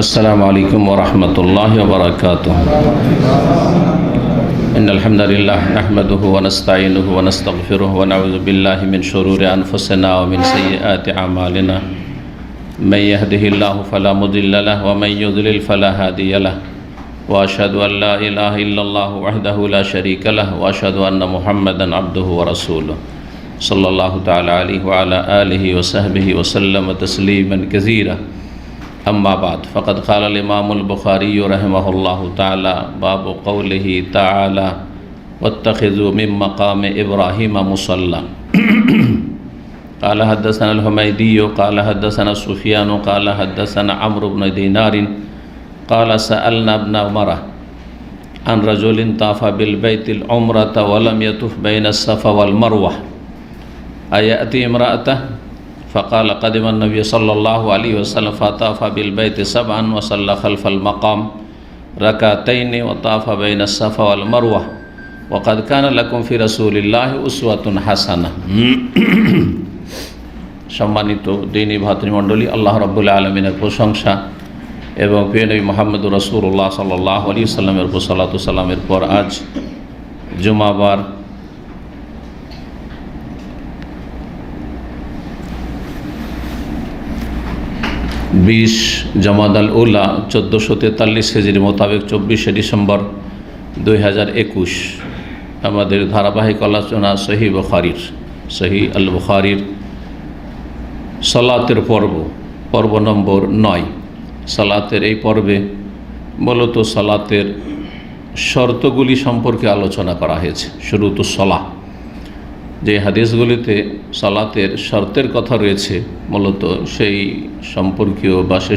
السلام عليكم ورحمة الله وبركاته. إن الحمد لله نحمده ونستعينه ونستغفره ونعوذ بالله من شرور أنفسنا ومن سيئات أعمالنا. من يهده الله فلا مضل له ومن يضلل فلا هادي له. وأشهد أن لا إله إلا الله وحده لا شريك له وأشهد أن محمدا عبده ورسوله صلى الله تعالى عليه وعلى آله وصحبه وسلم تسليما كثيرا. أما بعد فقد قال الإمام البخاري رحمه الله تعالى باب قوله تعالى واتخذوا من مقام إبراهيم مصلى. قال حدثنا الحميدي قال حدثنا سفيان قال حدثنا عمرو بن دينار قال سألنا ابن عمر عن رجل طاف بالبيت العمرة ولم يطف بين الصفا والمروة أيأتي امرأته؟ فقال قدم النبي صلى الله عليه وسلم فطاف بالبيت سبعا وصلى خلف المقام ركعتين وطاف بين الصفا والمروة وقد كان لكم في رسول الله أسوة حسنة. সম্মানিত দ্বীনী ভাতৃমণ্ডলী, আল্লাহ রাব্বুল আলামিনের প্রশংসা এবং প্রিয় নবী মুহাম্মদুর রাসূলুল্লাহ সাল্লাল্লাহু আলাইহি ওয়াসাল্লামের উপর সালাতু সালামের পর আজ জুমাবার 20 জমাদাল উলা 1443 হিজরি মোতাবেক 24 ডিসেম্বর 2021 আমাদের ধারাবাহিক আলোচনা সহিহ আল বুখারীর সালাতের পর্ব নম্বর 9। সালাতের এই পর্বে মূলত সালাতের শর্তগুলি সম্পর্কে আলোচনা করা হয়েছে। শুরুতু সালাহ, যে হাদিসগুলিতে সালাতের শর্তের কথা রয়েছে মূলত সেই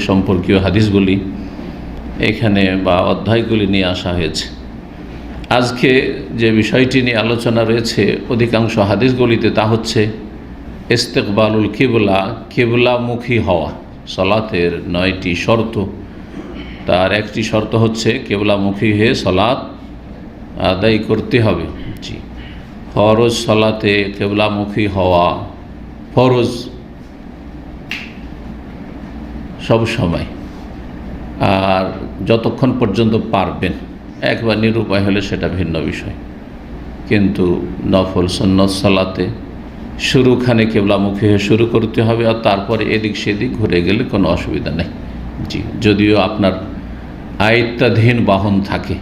সম্পর্কীয় হাদিসগুলি এখানে বা অধ্যায়গুলি নিয়ে আসা হয়েছে। আজকে যে বিষয়টি নিয়ে আলোচনা রয়েছে অধিকাংশ হাদিসগুলিতে তা হচ্ছে ইস্তেকবালুল কিবলামুখী হওয়া। সালাতের 9টি শর্ত, তার একটি শর্ত হচ্ছে কিবলামুখী হয়ে সালাত আদায় করতে হবে। জি, ফরজ সালাতে কিবলামুখী হওয়া ফরজ সব সময়, আর যতক্ষণ পর্যন্ত পারবেন। একবার নিরুপায় হলে সেটা ভিন্ন বিষয়, কিন্তু নফল সুন্নত সালাতে শুরুখানে কিবলামুখী হয়ে শুরু করতে হবে, আর তারপরে এদিক সেদিক ঘুরে গেলে কোনো অসুবিধা নেই। জি, যদিও আপনার আয়ত্তাধীন বাহন থাকে।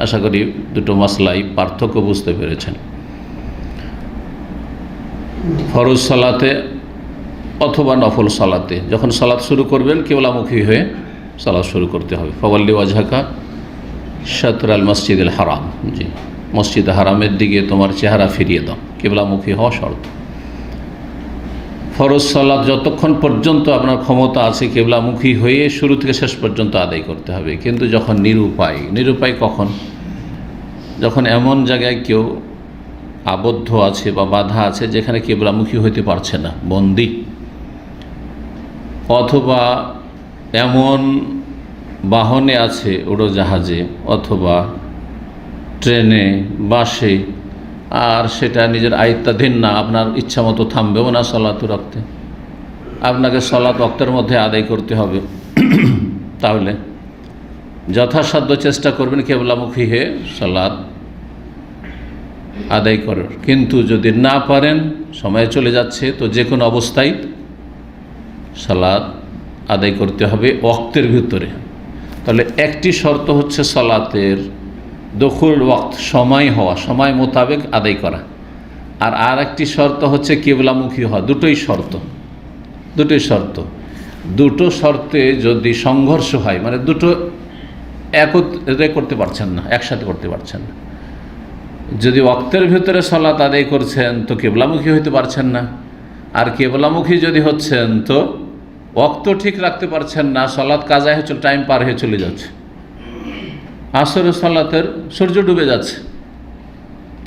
আশা করি দুটো মাসলাই পার্থক্য বুঝতে পেরেছেন। ফরজ সালাতে অথবা নফল সালাতে যখন সালাত শুরু করবেন কিবলামুখী হয়ে সালাত শুরু করতে হবে। ফাওয়াল্লি ওয়াজহাকা শাতরাল মসজিদুল হারাম। জি, মসজিদ হারামের দিকে তোমার চেহারা ফিরিয়ে দাও, কিবলামুখী হওয়া শর্ত। ফরজ সালাত যতক্ষণ পর্যন্ত আপনার ক্ষমতা আছে কিবলামুখী হয়ে শুরু থেকে শেষ পর্যন্ত আদায় করতে হবে। কিন্তু যখন নিরুপায় কখন? যখন এমন জায়গায় কেউ আবদ্ধ আছে বা বাধা আছে যেখানে কিবলামুখী হইতে পারছে না, বন্দী, অথবা এমন বাহনে আছে উড়োজাহাজে অথবা ট্রেনে বাসে, আর সেটা নিজের আয়ত্তাধীন না, আপনার ইচ্ছা মতো থামবেও না সালাত রাখতে, আপনাকে সালাত ওয়াক্তের মধ্যে আদায় করতে হবে। তাহলে যথাসাধ্য চেষ্টা করবেন কিবলামুখী হয়ে সালাত আদায় করার। কিন্তু যদি না পারেন, সময় চলে যাচ্ছে, তো যে কোনো অবস্থায় সালাত আদায় করতে হবে ওয়াক্তের ভিতরে। তাহলে একটি শর্ত হচ্ছে সালাতের দখুল ওয়াক্ত, সময় হওয়া, সময় মোতাবেক আদায় করা। আর একটি শর্ত হচ্ছে কিবলামুখী হওয়া। দুটোই শর্ত। দুটো শর্তে যদি সংঘর্ষ হয়, মানে দুটো একত্রে করতে পারছেন না, একসাথে করতে পারছেন না। যদি ওয়াক্তের ভিতরে সালাত আদায় করছেন তো কিবলামুখী হইতে পারছেন না, আর কিবলামুখী যদি হচ্ছেন তো ওয়াক্ত ঠিক রাখতে পারছেন না, সালাত কাজা হয়ে টাইম পার হয়ে চলে যাচ্ছে। আসরের সালাতের সূর্য ডুবে যাচ্ছে,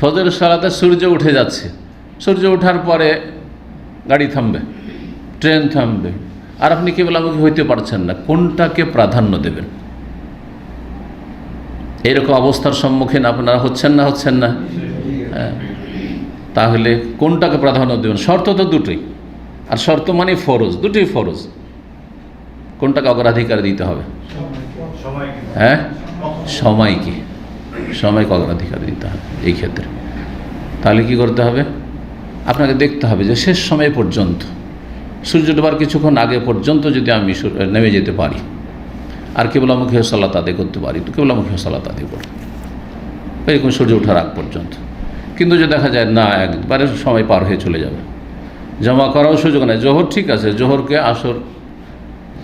ফজরের সালাতে সূর্য উঠে যাচ্ছে, সূর্য ওঠার পরে গাড়ি থামবে, ট্রেন থামবে, আর আপনি কিবলামুখী হইতে পারছেন না। কোনটাকে প্রাধান্য দেবেন? এরকম অবস্থার সম্মুখীন আপনারা হচ্ছেন না? তাহলে কোনটাকে প্রাধান্য দেবেন? শর্ত তো দুটোই, আর শর্ত মানে ফরজ, দুটোই ফরজ। কোনটাকে অগ্রাধিকার দিতে হবে? হ্যাঁ, সময়কে অগ্রাধিকার দিতে হবে এই ক্ষেত্রে। তাহলে কি করতে হবে? আপনাকে দেখতে হবে যে শেষ সময় পর্যন্ত, সূর্য ডোবার কিছুক্ষণ আগে পর্যন্ত যদি আমি নেমে যেতে পারি আর কেবলামুখী সালাত আদায় করতে পারি তো কেবলামুখী সালাত আদায় করব, এরকম সূর্য ওঠার আগ পর্যন্ত। কিন্তু যদি দেখা যায় না, একবারে সময় পার হয়ে চলে যাবে, জমা করাও সুযোগ নেই। জোহর ঠিক আছে, জোহরকে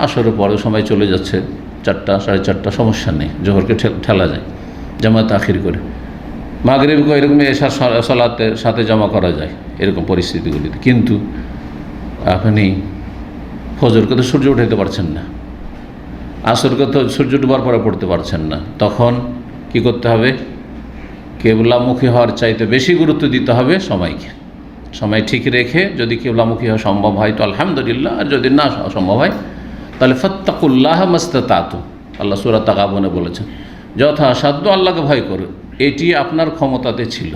আসরের পরে সময় চলে যাচ্ছে 4টা, 4:30, সমস্যা নেই, জোহরকে ঠেলা যায় জামাত আখির করে। মাগরিবকে এরকম এশার সালাতের সাথে জমা করা যায় এরকম পরিস্থিতিগুলিতে। কিন্তু আপনি ফজরকে তো সূর্য উঠাইতে পারছেন না, আসরকে তো সূর্য ডুবার পরে পড়তে পারছেন না, তখন কি করতে হবে? কেবলামুখী হওয়ার চাইতে বেশি গুরুত্ব দিতে হবে সময়কে। সময় ঠিক রেখে যদি কেবলামুখী হওয়া সম্ভব হয় তো আলহামদুলিল্লাহ, আর যদি না সম্ভব হয় তাহলে ফাত্তাকুল্লাহ মাস্তাতাতু, আল্লাহ সূরা তাগাবুনে বলেছেন যথাসাধ্য আল্লাহকে ভয় করো, এটি আপনার ক্ষমতাতে ছিল।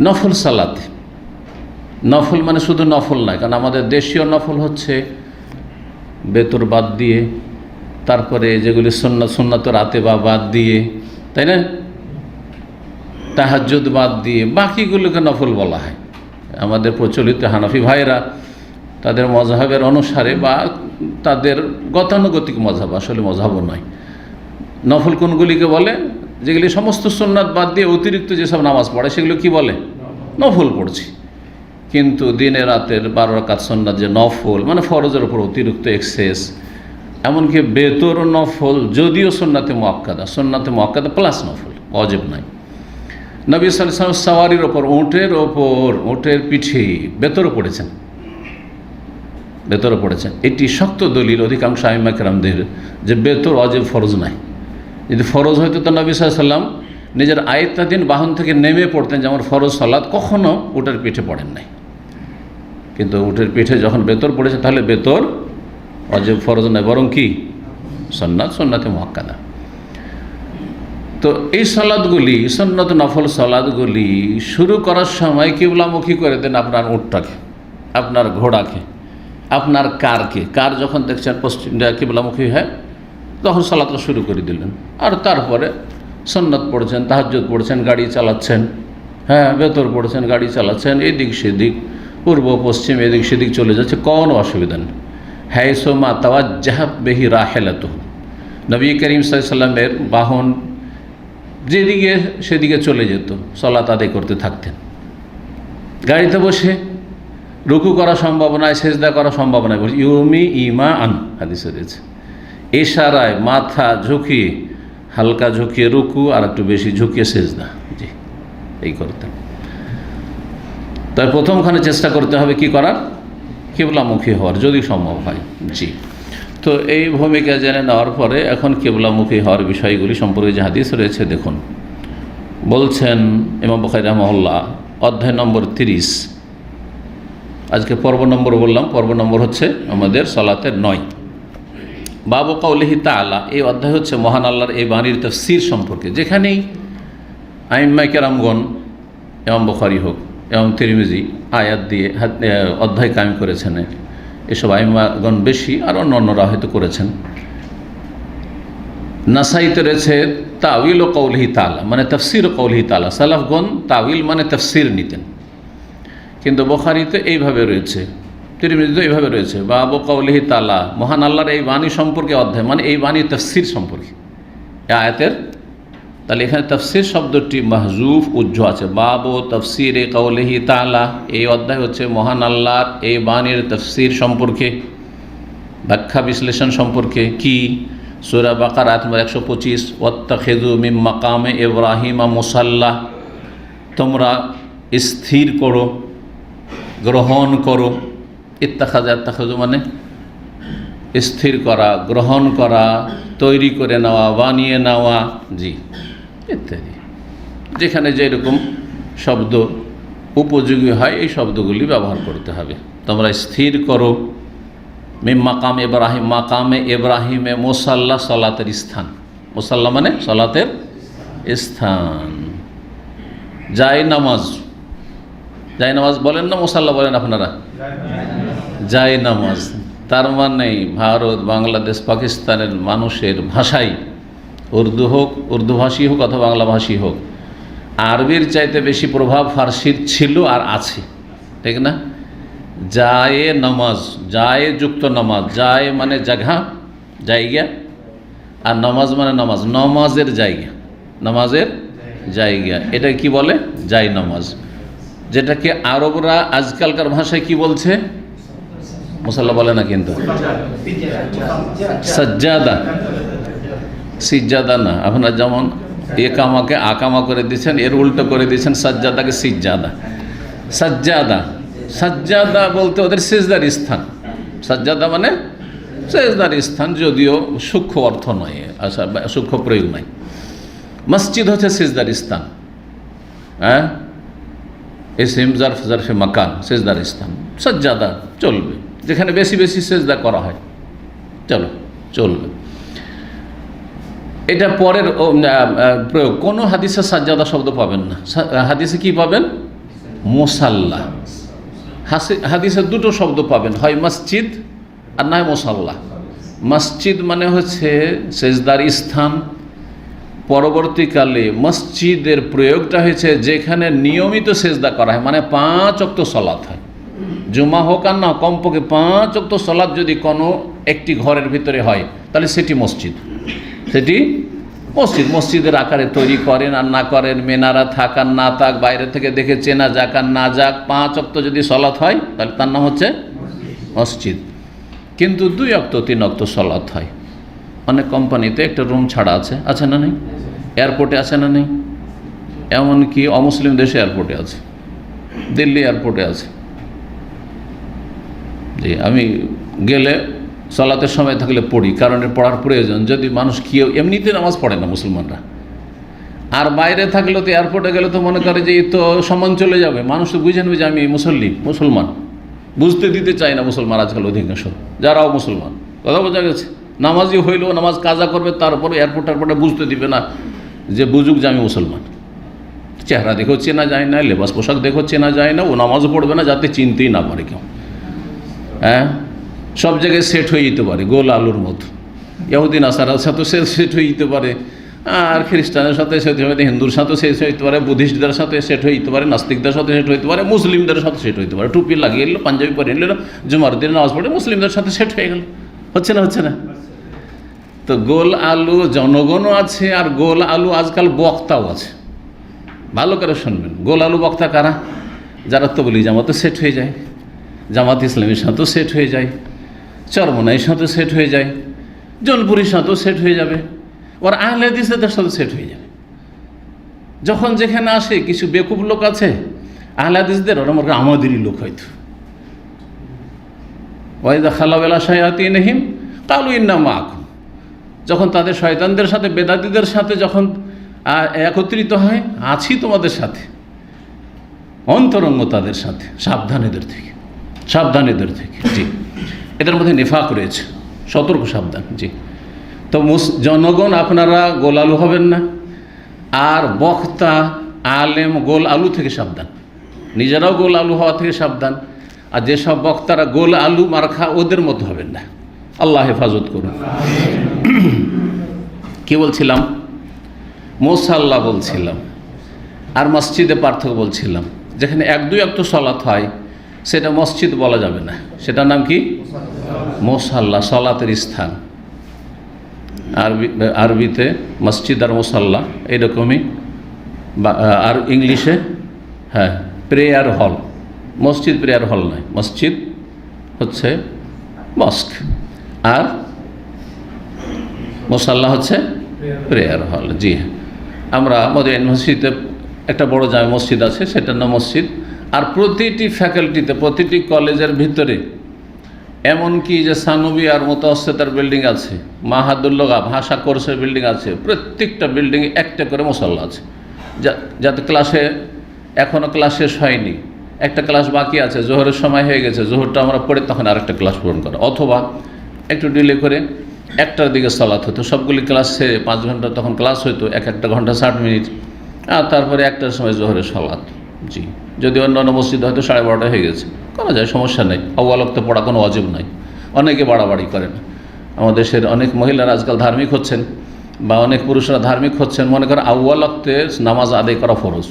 নফল সালাতে, নফল মানে শুধু নফল নয়, কারণ আমাদের দেশীয় নফল হচ্ছে বেতর বাদ দিয়ে, তারপরে যেগুলি সুন্নাত রাতে বা বাদ দিয়ে, তাই না, তাহাজ্জুদ বাদ দিয়ে বাকিগুলোকে নফল বলা হয়। আমাদের প্রচলিত হানাফি ভাইরা তাদের মজহাবের অনুসারে বা তাদের গতানুগতিক মজহাব, আসলে মজহাবও নয়, নফল কোনগুলিকে বলে? যেগুলি সমস্ত সুন্নাত বাদ দিয়ে অতিরিক্ত যেসব নামাজ পড়ে সেগুলো কি বলে? নফল পড়ছি। কিন্তু দিনে রাতের 12 রাকাত সুন্নাত যে নফল, মানে ফরজের উপর অতিরিক্ত এক্সেস, এমনকি বেতর নফল, যদিও সুন্নাতে মুআক্কাদা প্লাস নফল, ওয়াজিব নাই। নবী সাল্লাল্লাহু আলাইহি ওয়াসাল্লাম সাওয়ারির ওপর, উটের পিঠে বেতরও পড়েছেন। এটি শক্ত দলিল অধিকাংশ আইম্মা কেরামদের যে বেতর ওয়াজিব, ফরজ নাই। যদি ফরজ হয়তো তো নবী সাল্লাল্লাহু আলাইহি ওয়াসাল্লাম নিজের আয়ত্তাধীন বাহন থেকে নেমে পড়তেন, যেমন ফরজ সালাত কখনো উটের পিঠে পড়েন নাই। কিন্তু উটের পিঠে যখন বেতর পড়েছে তাহলে বেতর ওয়াজিব, ফরজ নয়, বরং কি সুন্নাতে মুআক্কাদা। তো এই সালাদগুলি, সুন্নত নফল সালাদগুলি শুরু করার সময় কিবলামুখী করে দেন আপনার উটটাকে, আপনার ঘোড়াকে, আপনার কারকে। কার যখন দেখছেন পশ্চিম কিবলামুখী হয় তখন সালাতটা শুরু করে দিলেন। আর তারপরে সুন্নত পড়ছেন, তাহাজ্জুদ পড়ছেন, গাড়ি চালাচ্ছেন, হ্যাঁ বেতর পড়ছেন, গাড়ি চালাচ্ছেন, এদিক সেদিক, পূর্ব পশ্চিম, এদিক সেদিক চলে যাচ্ছে, কোনো অসুবিধা নেই। হাইসুমা তাওয়াজ্জাহাত বিহি রাহিলাতুহু, নবী করিম সাল্লাল্লাহু আলাইহি ওয়াসাল্লামের বাহন যেদিকে সেদিকে চলে যেত, সালাত আদায় করতে থাকতেন। গাড়িতে বসে রুকু করা সম্ভাবনায়, সেজদা করা সম্ভাবনায় বসে ইউমি ইমা আন হাদিসে রয়েছে, ইশারায় মাথা ঝুঁকিয়ে, হালকা ঝুঁকিয়ে রুকু আর একটু বেশি ঝুঁকিয়ে সেজদা, জি এই করতেন। তাই প্রথমখানে চেষ্টা করতে হবে কি করার? কিবলামুখী হওয়ার, যদি সম্ভব হয়। জি, তো এই ভূমিকা জেনে নেওয়ার পরে এখন কিবলামুখী হওয়ার বিষয়গুলি সম্পর্কে যে হাদিস রয়েছে দেখুন। বলছেন ইমাম বুখারী রাহিমাহুল্লাহ, অধ্যায় নম্বর 30, আজকে পর্ব নম্বর বললাম, পর্ব নম্বর হচ্ছে আমাদের সালাতের 9। বাবু কাউলিহি তাআলা, এই অধ্যায় হচ্ছে মহান আল্লাহর এই বাণীর তাফসীর সম্পর্কে, যেখানেই আইম্মায়ে কেরামগণ, ইমাম বুখারী হোক, ইমাম তিরমিজি আয়াত দিয়ে অধ্যায় কায়েম করেছেন, এসব আইম্মাগণ বেশি, আর অন্যরা হয়তো করেছেন। নাসাইতে রয়েছে তাউইল ও কৌলিহি তাআলা, মানে তাফসীর ও কৌলিহি তাআলা। সালাফগণ তাউইল মানে তাফসীর নিতেন, কিন্তু বুখারীতে এইভাবে রয়েছে, তিরমিজিতে এইভাবে রয়েছে বাবু কৌলিহি তাআলা, মহান আল্লাহর এই বাণী সম্পর্কে অধ্যায়, মানে এই বাণীর তাফসীর সম্পর্কে এই আয়াতের। তাহলে এখানে তাফসীর শব্দটি মাহজুফ উজ্জ্ব আছে, বাবু তাফসীরে কৌলিহি তাআলা, এই অধ্যায় হচ্ছে মহান আল্লাহর এই বাণীর তাফসীর সম্পর্কে, ব্যাখ্যা বিশ্লেষণ সম্পর্কে। কি? সূরা বাকারা আয়াত নম্বর 125, ওয়াত্তাখিযু মিন মাকামে ইব্রাহিমা মুসাল্লা, তোমরা স্থির করো, গ্রহণ করো। ইত্তাখাযু মানে স্থির করা, গ্রহণ করা, তৈরি করে নেওয়া, বানিয়ে নেওয়া, জি ইত্যাদি। যেখানে যেরকম শব্দ উপযোগী হয় এই শব্দগুলি ব্যবহার করতে হবে। তোমরা স্থির করো মিন মাকাম ইব্রাহিম, মাকামে ইব্রাহিমে মুসাল্লা, সালাতের স্থান, মুসাল্লা মানে সালাতের স্থান। জায় নামাজ বলেন না মুসাল্লা বলেন আপনারা? জায় নামাজ, তার মানে ভারত, বাংলাদেশ, পাকিস্তানের মানুষের ভাষাই, উর্দু হোক, উর্দুভাষী হোক অথবা বাংলাভাষী হোক, আরবির চাইতে বেশি প্রভাব ফার্সির ছিল আর আছে, ঠিক না? জায়ে নামাজ, জায়ে যুক্ত নামাজ, জায়ে মানে জায়গা, জায়গা, আর নামাজ মানে নামাজ, নামাজের জায়গা, নামাজের জায়গা, এটা কি বলে? জায় নামাজ, যেটাকে আরবরা আজকালকার ভাষায় কি বলছে? মুসাল্লা বলে না কিন্তু, সাজ্জাদা, সিজ্জাদা না। আপনারা যেমন একামাকে আকামা করে দিয়েছেন, এর উল্টো করে দিয়েছেন সাজ্জাদাকে সিজ্জাদা। সাজ্জাদা, সাজ্জাদা বলতে ওদের সেজদার স্থান, সাজ্জাদা মানে সেজদার স্থান, যদিও সূক্ষ্ম অর্থ নয়, আচ্ছা সূক্ষ্ম প্রয়োগ নয়। মসজিদ হচ্ছে সেজদার স্থান, হ্যাঁ, ইসম জারফ জারফে মাকান, সেজদার স্থান। সাজ্জাদা চলবে, যেখানে বেশি বেশি সেজদা করা হয়, চলো চলবে। এটা পরের প্রয়োগ। কোনো হাদিসে সাজ্জাদা শব্দ পাবেন না। হাদিসে কি পাবেন? মুসাল্লা। হাদিসে দুটো শব্দ পাবেন, হয় মসজিদ আর নয় মুসাল্লা। মসজিদ মানে হচ্ছে সেজদার স্থান। পরবর্তীকালে মসজিদের প্রয়োগটা হয়েছে যেখানে নিয়মিত সেজদা করা হয়, মানে 5 ওয়াক্ত সালাত হয়, জুমা হোক আর না, কমপক্ষে 5 ওয়াক্ত সালাত যদি কোনো একটি ঘরের ভিতরে হয় তাহলে সেটি মসজিদ, সেটি মসজিদ। মসজিদের আকারে তৈরি করেন আর না করেন, মেনারা থাক আর না থাক, বাইরে থেকে দেখে চেনা যাক আর না যাক, 5 ওয়াক্ত যদি সালাত হয় তাহলে তার নাম হচ্ছে মসজিদ। কিন্তু 2 ওয়াক্ত 3 ওয়াক্ত সালাত হয়। অনেক কোম্পানিতে একটা রুম ছাড়া আছে না নেই? এয়ারপোর্টে আছে না নেই? এমনকি অমুসলিম দেশে এয়ারপোর্টে আছে, দিল্লি এয়ারপোর্টে আছে। জি, আমি গেলে সালাতের সময় থাকলে পড়ি, কারণ পড়ার প্রয়োজন। যদি মানুষ কেউ এমনিতে নামাজ পড়ে না মুসলমানরা, আর বাইরে থাকলে তো এয়ারপোর্টে গেলে তো মনে করে যে এই তো সম্মান চলে যাবে, মানুষ তো বুঝে নেবে যে আমি মুসলমান। বুঝতে দিতে চায় না মুসলমান আজকাল অধিকাংশ, যারাও মুসলমান। কথা বোঝা গেছে? নামাজি হইলেও নামাজ কাজা করবে, তারপরে এয়ারপোর্টে বুঝতে দিবে না যে বুঝুক যে আমি মুসলমান। চেহারা দেখেও চেনা যায় না, লেবাস পোশাক দেখেও চেনা যায় না, ও নামাজও পড়বে না যাতে চিনতেই না পারে কেউ। হ্যাঁ, সব জায়গায় সেট হয়ে যেতে পারে গোল আলুর মতো। ইহুদিন আসারার সাথে সেট হয়ে যেতে পারে, আর খ্রিস্টানের সাথে সেট হয়ে, হিন্দুর সাথে সেট হইতে পারে, বুদ্ধিস্টদের সাথে সেট হয়ে যেতে পারে, নাস্তিকদের সাথে সেট হইতে পারে, মুসলিমদের সাথে সেট হইতে পারে। টুপি লাগিয়ে এলো, পাঞ্জাবি পরে এলো, জুমার দিন নামাজ পড়ে মুসলিমদের সাথে সেট হয়ে গেল। হচ্ছে না? তো গোল আলু জনগণও আছে, আর গোল আলু আজকাল বক্তাও আছে। ভালো করে শুনবেন, গোল আলু বক্তা কারা? যারা তবলিগ জামাতে সেট হয়ে যায়, জামাত ইসলামের সাথেও সেট হয়ে যায়, চরমনাইয়ের সাথে সেট হয়ে যায়, জলপুরির সাথেও সেট হয়ে যাবে, ওর আহলে হাদিসদের সাথে সেট হয়ে যাবে। যখন যেখানে আসে কিছু বেকুব লোক আছে আহলে হাদিসদের, ওরা আমাদেরই লোক হয়তো। ওয়াইদা খালাওয়ালা শায়াতিনহিম কালু ইন্না মাআকুম, যখন তাদের শয়তানদের সাথে, বেদাতীদের সাথে যখন একত্রিত হয়, আছি তোমাদের সাথে, অন্তরঙ্গ তাদের সাথে, সাবধানীদের থেকে। জি, এদের মধ্যে নিফাক রয়েছে, সতর্ক, সাবধান। জি, তো জনগণ আপনারা গোল আলু হবেন না, আর বক্তা আলেম গোল আলু থেকে সাবধান, নিজেরাও গোল আলু হওয়া থেকে সাবধান। আর যেসব বক্তারা গোল আলু মার্খা, ওদের মতো হবেন না। আল্লাহ হেফাজত করুন। কি বলছিলাম? মুসাল্লা বলছিলাম, আর মসজিদে পার্থক্য বলছিলাম। যেখানে 1-2 ওয়াক্ত সালাত হয় সেটা মসজিদ বলা যাবে না, সেটার নাম কি? মুসাল্লা, সালাতের স্থান। আরবিতে মসজিদ আর মুসাল্লা এইরকমই, আর ইংলিশে হ্যাঁ প্রেয়ার হল। মসজিদ প্রেয়ার হল নয়, মসজিদ হচ্ছে মস্ক, আর মুসাল্লা হচ্ছে প্রেয়ার হল। জি হ্যাঁ, আমরা আমাদের ইউনিভার্সিটিতে একটা বড় জামে মসজিদ আছে, সেটার নাম মসজিদ। আর প্রতিটি ফ্যাকাল্টিতে, প্রতিটি কলেজের ভিতরে, এমনকি যে সানবী আর মুতাওয়াসসিতার বিল্ডিং আছে, মাহাদুল্লগা ভাষা কোর্সের বিল্ডিং আছে, প্রত্যেকটা বিল্ডিংয়ে একটা করে মুসাল্লা আছে, যাতে ক্লাসে এখনও ক্লাস শেষ হয়নি, একটা ক্লাস বাকি আছে, জোহরের সময় হয়ে গেছে, জোহরটা আমরা পড়ে তখন আরেকটা ক্লাস পূরণ করা, অথবা একটু ডিলে করে 1টার দিকে সালাত হতো। সবগুলি ক্লাসে 5 ঘন্টা তখন ক্লাস হতো, একটা ঘন্টা 60 মিনিট, আর তারপরে 1টার সময় জোহরের সালাত। জি, যদি অন্যান্য মসজিদ হয়তো 12:30 হয়ে গেছে, করা যায়, সমস্যা নেই। আউয়াল ওয়াক্তে পড়া কোনো ওয়াজিব নাই, অনেকে বাড়াবাড়ি করেন। আমাদের দেশের অনেক মহিলারা আজকাল ধার্মিক হচ্ছেন বা অনেক পুরুষরা ধার্মিক হচ্ছেন, মনে করেন আউয়াল ওয়াক্তে নামাজ আদায় করা ফরজ,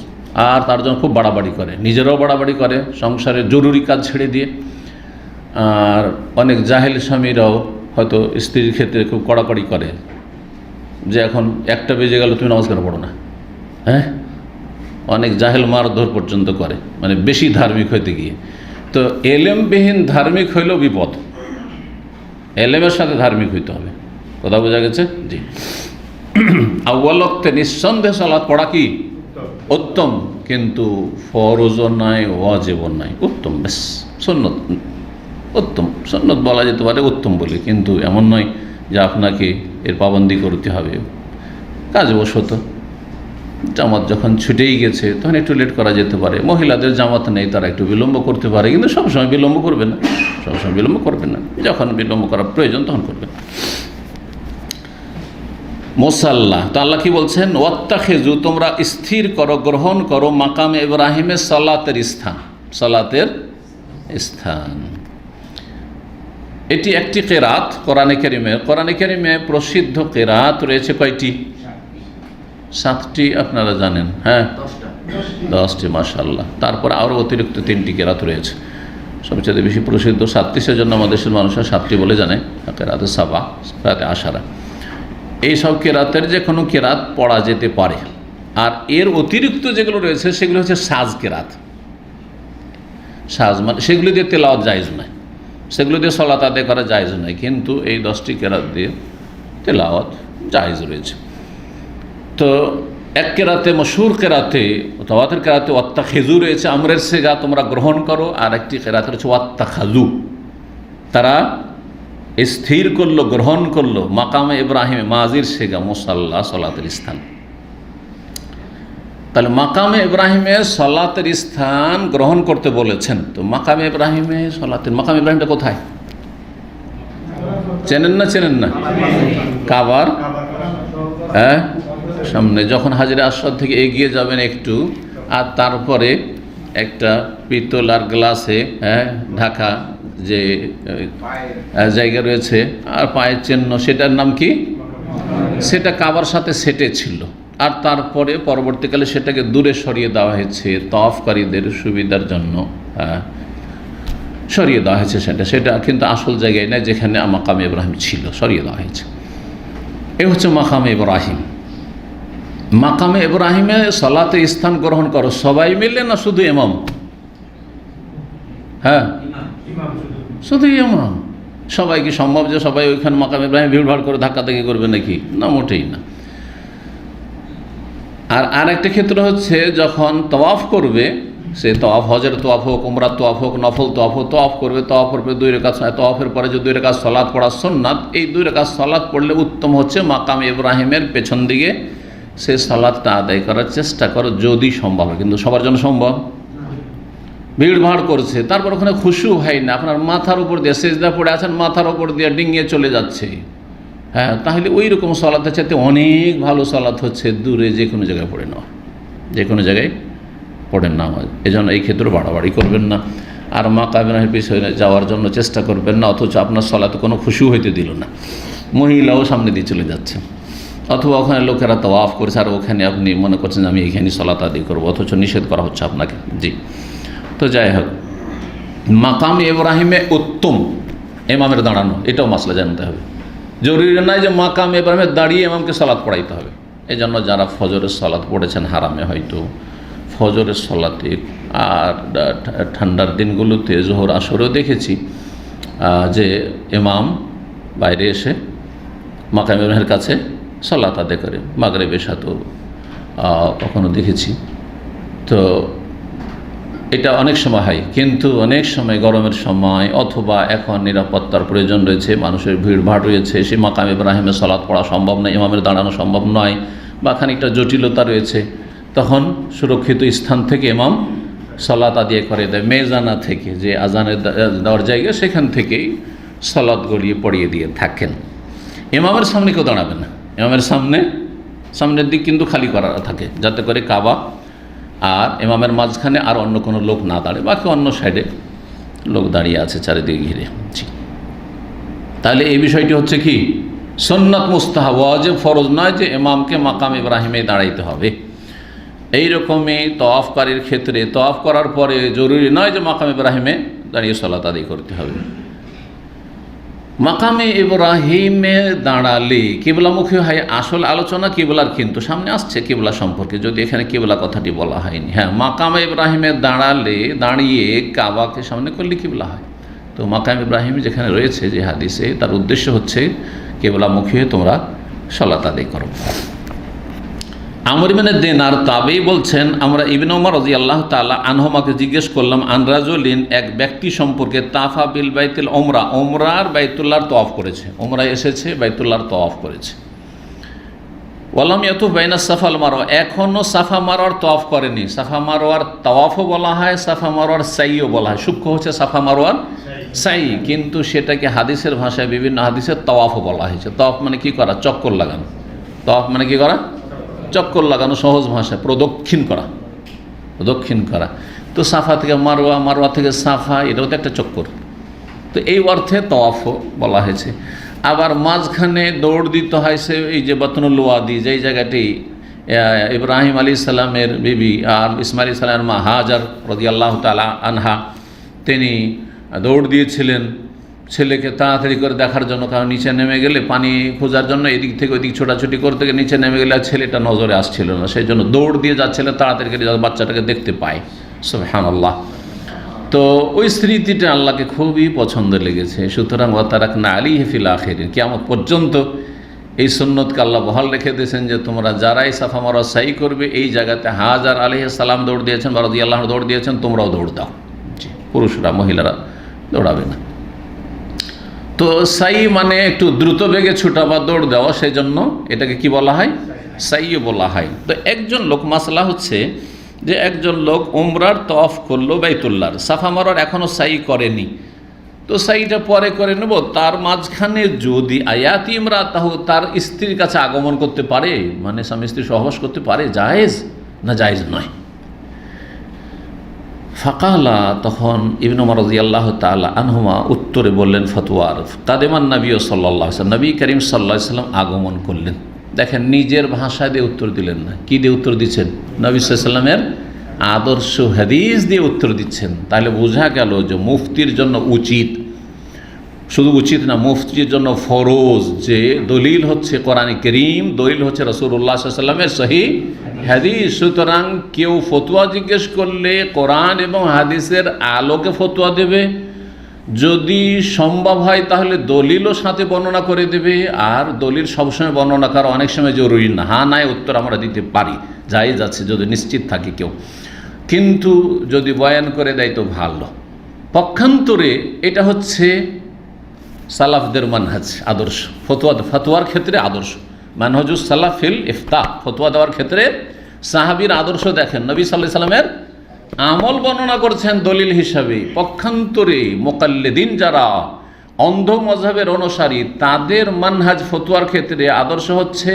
আর তার জন্য খুব বাড়াবাড়ি করে, নিজেরাও বাড়াবাড়ি করে সংসারের জরুরি কাজ ছেড়ে দিয়ে। আর অনেক জাহেল স্বামীরাও হয়তো স্ত্রীর ক্ষেত্রে খুব কড়াকড়ি করে যে এখন 1টা বেজে গেল তুমি নামাজ কেন পড়ো না, হ্যাঁ। অনেক জাহেল মারধর পর্যন্ত করে, মানে বেশি ধার্মিক হইতে গিয়ে। তো এলেমবিহীন ধার্মিক হইলেও বিপদ, এলেমের সাথে ধার্মিক হইতে হবে। কথা বোঝা গেছে? জি। আউয়াল ওয়াক্তে নিঃসন্দেহে সালাত পড়া কি উত্তম, কিন্তু ফরজও নাই, ওয়াজিবও নাই, উত্তম, বেশ সুন্নত উত্তম। সুন্নত বলা যেতে পারে উত্তম বলে, কিন্তু এমন নয় যে আপনাকে এর পাবন্দি করতে হবে। কাজবশত জামাত যখন ছুটেই গেছে তখন একটু লেট করা যেতে পারে। মহিলাদের জামাত নেই, তারা একটু বিলম্ব করতে পারে, কিন্তু সবসময় বিলম্ব করবে না, সবসময় বিলম্ব করবে না। যখন বিলম্ব করার প্রয়োজন তখন করবে। মুসাল্লা, তো আল্লাহ কি বলছেন? ওয়াত্তাখিযু, তোমরা স্থির করো, গ্রহণ করো, মাকামে ইব্রাহিমের সালাতের স্থান, সালাতের স্থান। এটি একটি কেরাত কোরআনে কারিমে। কোরআনে কারিমে প্রসিদ্ধ কেরাত রয়েছে কয়টি? 7টি, আপনারা জানেন, হ্যাঁ 10টি, মাশাআল্লাহ। তারপর আরও অতিরিক্ত 3টি কেরাত রয়েছে। সবচেয়ে বেশি প্রসিদ্ধ 7টি, সেজন্য আমাদের দেশের মানুষরা 7টি বলে জানে, কেরাতে সাবা, কেরাতে আশারা। এইসব কেরাতের যে কোনো কেরাত পড়া যেতে পারে। আর এর অতিরিক্ত যেগুলো রয়েছে সেগুলো হচ্ছে সাজ কেরাত। সাজ মানে সেগুলো দিয়ে তেলাওয়াত জায়েজ নয়, সেগুলো দিয়ে সালাত আদায় করা জায়েজ নয়, কিন্তু এই 10টি কেরাত দিয়ে তেলাওয়াত জায়েজ রয়েছে। তো এক কেরাতে, মশহুর কেরাতে, তাওয়াতের কেরাতে ওয়াত্তাখিযু রয়েছে, আমরের সিগা, তোমরা গ্রহণ করো। আর একটি কেরাতে রয়েছে ওয়াত্তাখাযু, তারা স্থির করলো, গ্রহণ করলো, মাকামে ইব্রাহিমে, মাজির সিগা, মুসাল্লা, সালাতের স্থান। তাহলে মাকামে ইব্রাহিমে সালাতের স্থান গ্রহণ করতে বলেছেন। তো মাকামে ইব্রাহিমে সালাতের, মাকামে ইব্রাহিমটা কোথায় চেনেন না? চেনেন না? কাবার, হ্যাঁ, সামনে যখন হাজরে আসওয়াদ থেকে এগিয়ে যাবেন একটু, আর তারপরে একটা পিতল আর গ্লাসে, হ্যাঁ, ঢাকা যে জায়গা রয়েছে আর পায়ের চিহ্ন, সেটার নাম কি? সেটা কাবার সাথে সেটে ছিল। আর তারপরে পরবর্তীকালে সেটাকে দূরে সরিয়ে দেওয়া হয়েছে তাওয়াফকারীদের সুবিধার জন্য, সরিয়ে দেওয়া হয়েছে সেটা কিন্তু আসল জায়গায় না, যেখানে মাকামে ইব্রাহিম ছিল, সরিয়ে দেওয়া হয়েছে। এ হচ্ছে মাকামে ইব্রাহিম। মাকামে ইব্রাহিমে সালাতে স্থান গ্রহণ করো, সবাই মিলে না শুধু ইমাম? হ্যাঁ, শুধু ইমাম। সবাই কি সম্ভব যে সবাই ওইখানে মাকামে ইব্রাহিম ভিড়ভাড় করে ধাক্কাধাক্কি করবে নাকি? না, মোটেই না। আর একটা ক্ষেত্র হচ্ছে যখন তওয়াফ করবে, সে তওয়াফ, হজের তওয়াফ হোক, উমরার তওয়াফ হোক, নফল তওয়াফ হোক, তওয়াফ করবে, তওয়াফের পরে 2 রাকাত, তওয়াফের পরে যে 2 রাকাত সালাত পড়া সুন্নাত, এই 2 রাকাত সালাত পড়লে উত্তম হচ্ছে মাকামে ইব্রাহিমের পেছন দিকে সে সালাতটা আদায় করার চেষ্টা করো, যদি সম্ভব হয়। কিন্তু সবার জন্য সম্ভব? ভিড়ভাড় করছে, তারপর ওখানে খুশু হয় না, আপনার মাথার উপর দিয়ে সেজদা পড়ে আছেন, মাথার উপর দিয়ে ডিঙিয়ে চলে যাচ্ছে, হ্যাঁ, তাহলে ওই রকম সালাতের চাইতে অনেক ভালো সালাত হচ্ছে দূরে যে কোনো জায়গায় পড়ে নেওয়া, যে কোনো জায়গায় পড়েন নামাজ। এই জন্য এই ক্ষেত্রে বাড়াবাড়ি করবেন না, আর মাকামে ইব্রাহিমের পিছনে যাওয়ার জন্য চেষ্টা করবেন না, অথচ আপনার সালাতে কোনো খুশু হইতে দিল না, মহিলাও সামনে দিয়ে চলে যাচ্ছে, অথবা ওখানে লোকেরা তাওয়াফ করছে আর ওখানে আপনি মনে করছেন আমি এখানে সালাত আদায় করবো, অথচ নিষেধ করা হচ্ছে আপনাকে। জি, তো যাই হোক, মাকামে ইব্রাহিমে উত্তম ইমামের দাঁড়ানো, এটাও মাসলা জানতে হবে। জরুরি নয় যে মাকামে ইব্রাহিমে দাঁড়িয়ে ইমামকে সালাত পড়াইতে হবে। এই জন্য যারা ফজরের সালাত পড়েছেন হারামে, হয়তো ফজরের সালাতে, আর ঠান্ডার দিনগুলোতে জোহর আসরেও দেখেছি যে ইমাম বাইরে এসে মাকামে ইব্রাহিমের কাছে সালাত আদায় করে, মাগরিব এশাতেও কখনো দেখেছি। তো এটা অনেক সময় হয়, কিন্তু অনেক সময় গরমের সময় অথবা এখন নিরাপত্তার প্রয়োজন রয়েছে, মানুষের ভিড়ভাড় রয়েছে, সে মাকামে ইব্রাহিমে সালাত পড়া সম্ভব নয়, ইমামের দাঁড়ানো সম্ভব নয়, বা খানিকটা জটিলতা রয়েছে, তখন সুরক্ষিত স্থান থেকে ইমাম সালাত আদায় করে দেয়, মেজানা থেকে, যে আজানের দেওয়ার জায়গা, সেখান থেকেই সালাত গড়িয়ে পড়িয়ে দিয়ে থাকেন। ইমামের সামনে কেউ দাঁড়াবে না, ইমামের সামনের দিক কিন্তু খালি করা থাকে, যাতে করে কাবা আর ইমামের মাঝখানে আর অন্য কোনো লোক না দাঁড়ে, বাকি অন্য সাইডে লোক দাঁড়িয়ে আছে চারিদিকে ঘিরে। জি। তাহলে এই বিষয়টি হচ্ছে কি সুন্নাত মুস্তাহাব, ওয়াজিব ফরজ নয় যে ইমামকে মাকাম ইব্রাহিমে দাঁড়াইতে হবে। এই রকমই তওয়াফকারীর ক্ষেত্রে তওয়াফ করার পরে জরুরি নয় যে মাকাম ইব্রাহিমে দাঁড়িয়ে সালাত আদায় করতে হবে। মাকামে ইব্রাহিমে দাঁড়ালে কিবলামুখী হয় আসল আলোচনা কিবলার, কিন্তু সামনে আসছে কিবলা সম্পর্কে, যদি এখানে কিবলা কথাটি বলা হয়নি। হ্যাঁ, মাকামে ইব্রাহিমে দাঁড়িয়ে কাবাকে সামনে করলে কিবলা হয়। তো মাকাম ইব্রাহিম যেখানে রয়েছে যে হাদিসে, তার উদ্দেশ্য হচ্ছে কিবলামুখী হয়ে তোমরা সালাত আদায় করো। আমর ইবনে দিনার তাবেঈ বলছেন, আমরা ইবনে ওমর রাদিয়াল্লাহু তাআলা আনহুমাকে জিজ্ঞেস করলাম আনরাজুলিন, এক ব্যক্তি সম্পর্কে, তাফা বিল বাইতুল উমরা, উমরার বাইতুল্লাহর তওয়াফ করেছে, উমরায় এসেছে বাইতুল্লাহর তওয়াফ করেছে। ওয়ালাম ইয়াতুফ বাইনা সাফা ওয়াল মারওয়া, এখনও সাফা মারওয়ার তওয়াফ করেনি। সাফা মারওয়ার তওয়াফও বলা হয়, সাফা মারওয়ার সাইও বলা হয়। সূক্ষ্ম হচ্ছে সাফা মারওয়ার সাই, কিন্তু সেটাকে হাদিসের ভাষায় বিভিন্ন হাদিসের তওয়াফও বলা হয়েছে। তওয়াফ মানে কি করা? চক্কর লাগানো। তওয়াফ মানে কি করা? চক্কর লাগানো, সহজ ভাষায় প্রদক্ষিণ করা, প্রদক্ষিণ করা। তো সাফা থেকে মারওয়া, মারওয়া থেকে সাফা, এটাও তো একটা চক্কর। তো এই অর্থে তওয়াফও বলা হয়েছে। আবার মাঝখানে দৌড় দিতে হয়, সে এই যে বাতনুল ওয়াদি, যেই জায়গাটি ইব্রাহিম আলাইহিস সালামের বিবি আর ইসমাইল আলাইহিস সালামের মা হাজার রাদিয়াল্লাহু তাআলা আনহা, তিনি দৌড় দিয়েছিলেন ছেলেকে তাড়াতাড়ি করে দেখার জন্য, কারণ নিচে নেমে গেলে পানি খোঁজার জন্য এদিক থেকে ওইদিক ছোটাছুটি করতে গিয়ে নিচে নেমে গেলে ছেলেটা নজরে আসছিল না, সেই জন্য দৌড় দিয়ে যাচ্ছিলেন তাড়াতাড়ি করে যাতে বাচ্চাটাকে দেখতে পায়। সুবহানাল্লাহ। তো ওই স্মৃতিটা আল্লাহকে খুবই পছন্দ লেগেছে। সুতরাং ওয়া তারাকনা আলাইহি ফিল আখিরিন, কিয়ামত পর্যন্ত এই সুন্নতকে আল্লাহ বহাল রেখে দিয়েছেন যে তোমরা যারাই সাফা মারওয়া সাই করবে, এই জায়গাতে হাজার আলাইহিস সালাম দৌড় দিয়েছেন বা রাদিয়াল্লাহু আনহু দৌড় দিয়েছেন, তোমরাও দৌড় দাও। জি, পুরুষরা মহিলারা দৌড়াবে না। তো সাই মানে একটু দ্রুত বেগে ছুটা বা দৌড় দেওয়া, সেই জন্য এটাকে কি বলা হয়? সাইও বলা হয়। তো একজন লোক, মাসলা হচ্ছে যে একজন লোক উমরার তওয়াফ করলো বাইতুল্লাহর, সাফা মারওয়ার এখনও সাই করেনি, তো সাইটা পরে করে নেব। তার মাঝখানে যদি আয়াতি ইমরাতাহু, তার স্ত্রীর কাছে আগমন করতে পারে, মানে স্বামী স্ত্রী সহবাস করতে পারে, জায়েজ না জায়েজ নয়? ফাকালা, তখন ইবনে ওমর রাদিয়াল্লাহু তাআলা আনহুমা উত্তরে বললেন, ফতোয়ার কাদেমান নবী সাল্লাল্লাহু আলাইহি ওয়াসাল্লাম, নবী করিম সাল্লাল্লাহু আলাইহি ওয়াসাল্লাম আগমন করলেন। দেখেন, নিজের ভাষা দিয়ে উত্তর দিলেন না, কি দিয়ে উত্তর দিচ্ছেন? নবী সাল্লাল্লাহু আলাইহি ওয়াসাল্লামের আদর্শ হাদিস দিয়ে উত্তর দিচ্ছেন। তাহলে বোঝা গেল যে মুফতির জন্য উচিত, শুধু উচিত না, মুফতির জন্য ফরজ, যে দলিল হচ্ছে কোরআন কারীম, দলিল হচ্ছে রাসূলুল্লাহ সাল্লাল্লাহু আলাইহি ওয়াসাল্লামের সহিহ হাদিস। সুতরাং কেউ ফতোয়া জিজ্ঞেস করলে কোরআন এবং হাদিসের আলোকে ফতোয়া দেবে, যদি সম্ভব হয় তাহলে দলিলও সাথে বর্ণনা করে দেবে। আর দলিল সবসময় বর্ণনা করা অনেক সময় জরুরি না, হ্যাঁ নাই উত্তর আমরা দিতে পারি, জায়েজ আছে যদি নিশ্চিত থাকে কেউ, কিন্তু যদি বয়ান করে দেয় তো ভালো। পক্ষান্তরে এটা হচ্ছে সালাফদের মানহাজ, আদর্শ, ফতোয়ার ক্ষেত্রে আদর্শ, মানহাজুস সালাফ ফিল ইফতা, ফতোয়া দেওয়ার ক্ষেত্রে সাহাবীর আদর্শ। দেখেন, নবী সাল্লাল্লাহু আলাইহি সাল্লামের আমল বর্ণনা করছেন দলিল হিসাবে। পক্ষান্তরে মুকাল্লিদিন, যারা অন্ধ মযহাবের অনুসারী, তাদের মানহাজ ফতোয়ার ক্ষেত্রে আদর্শ হচ্ছে,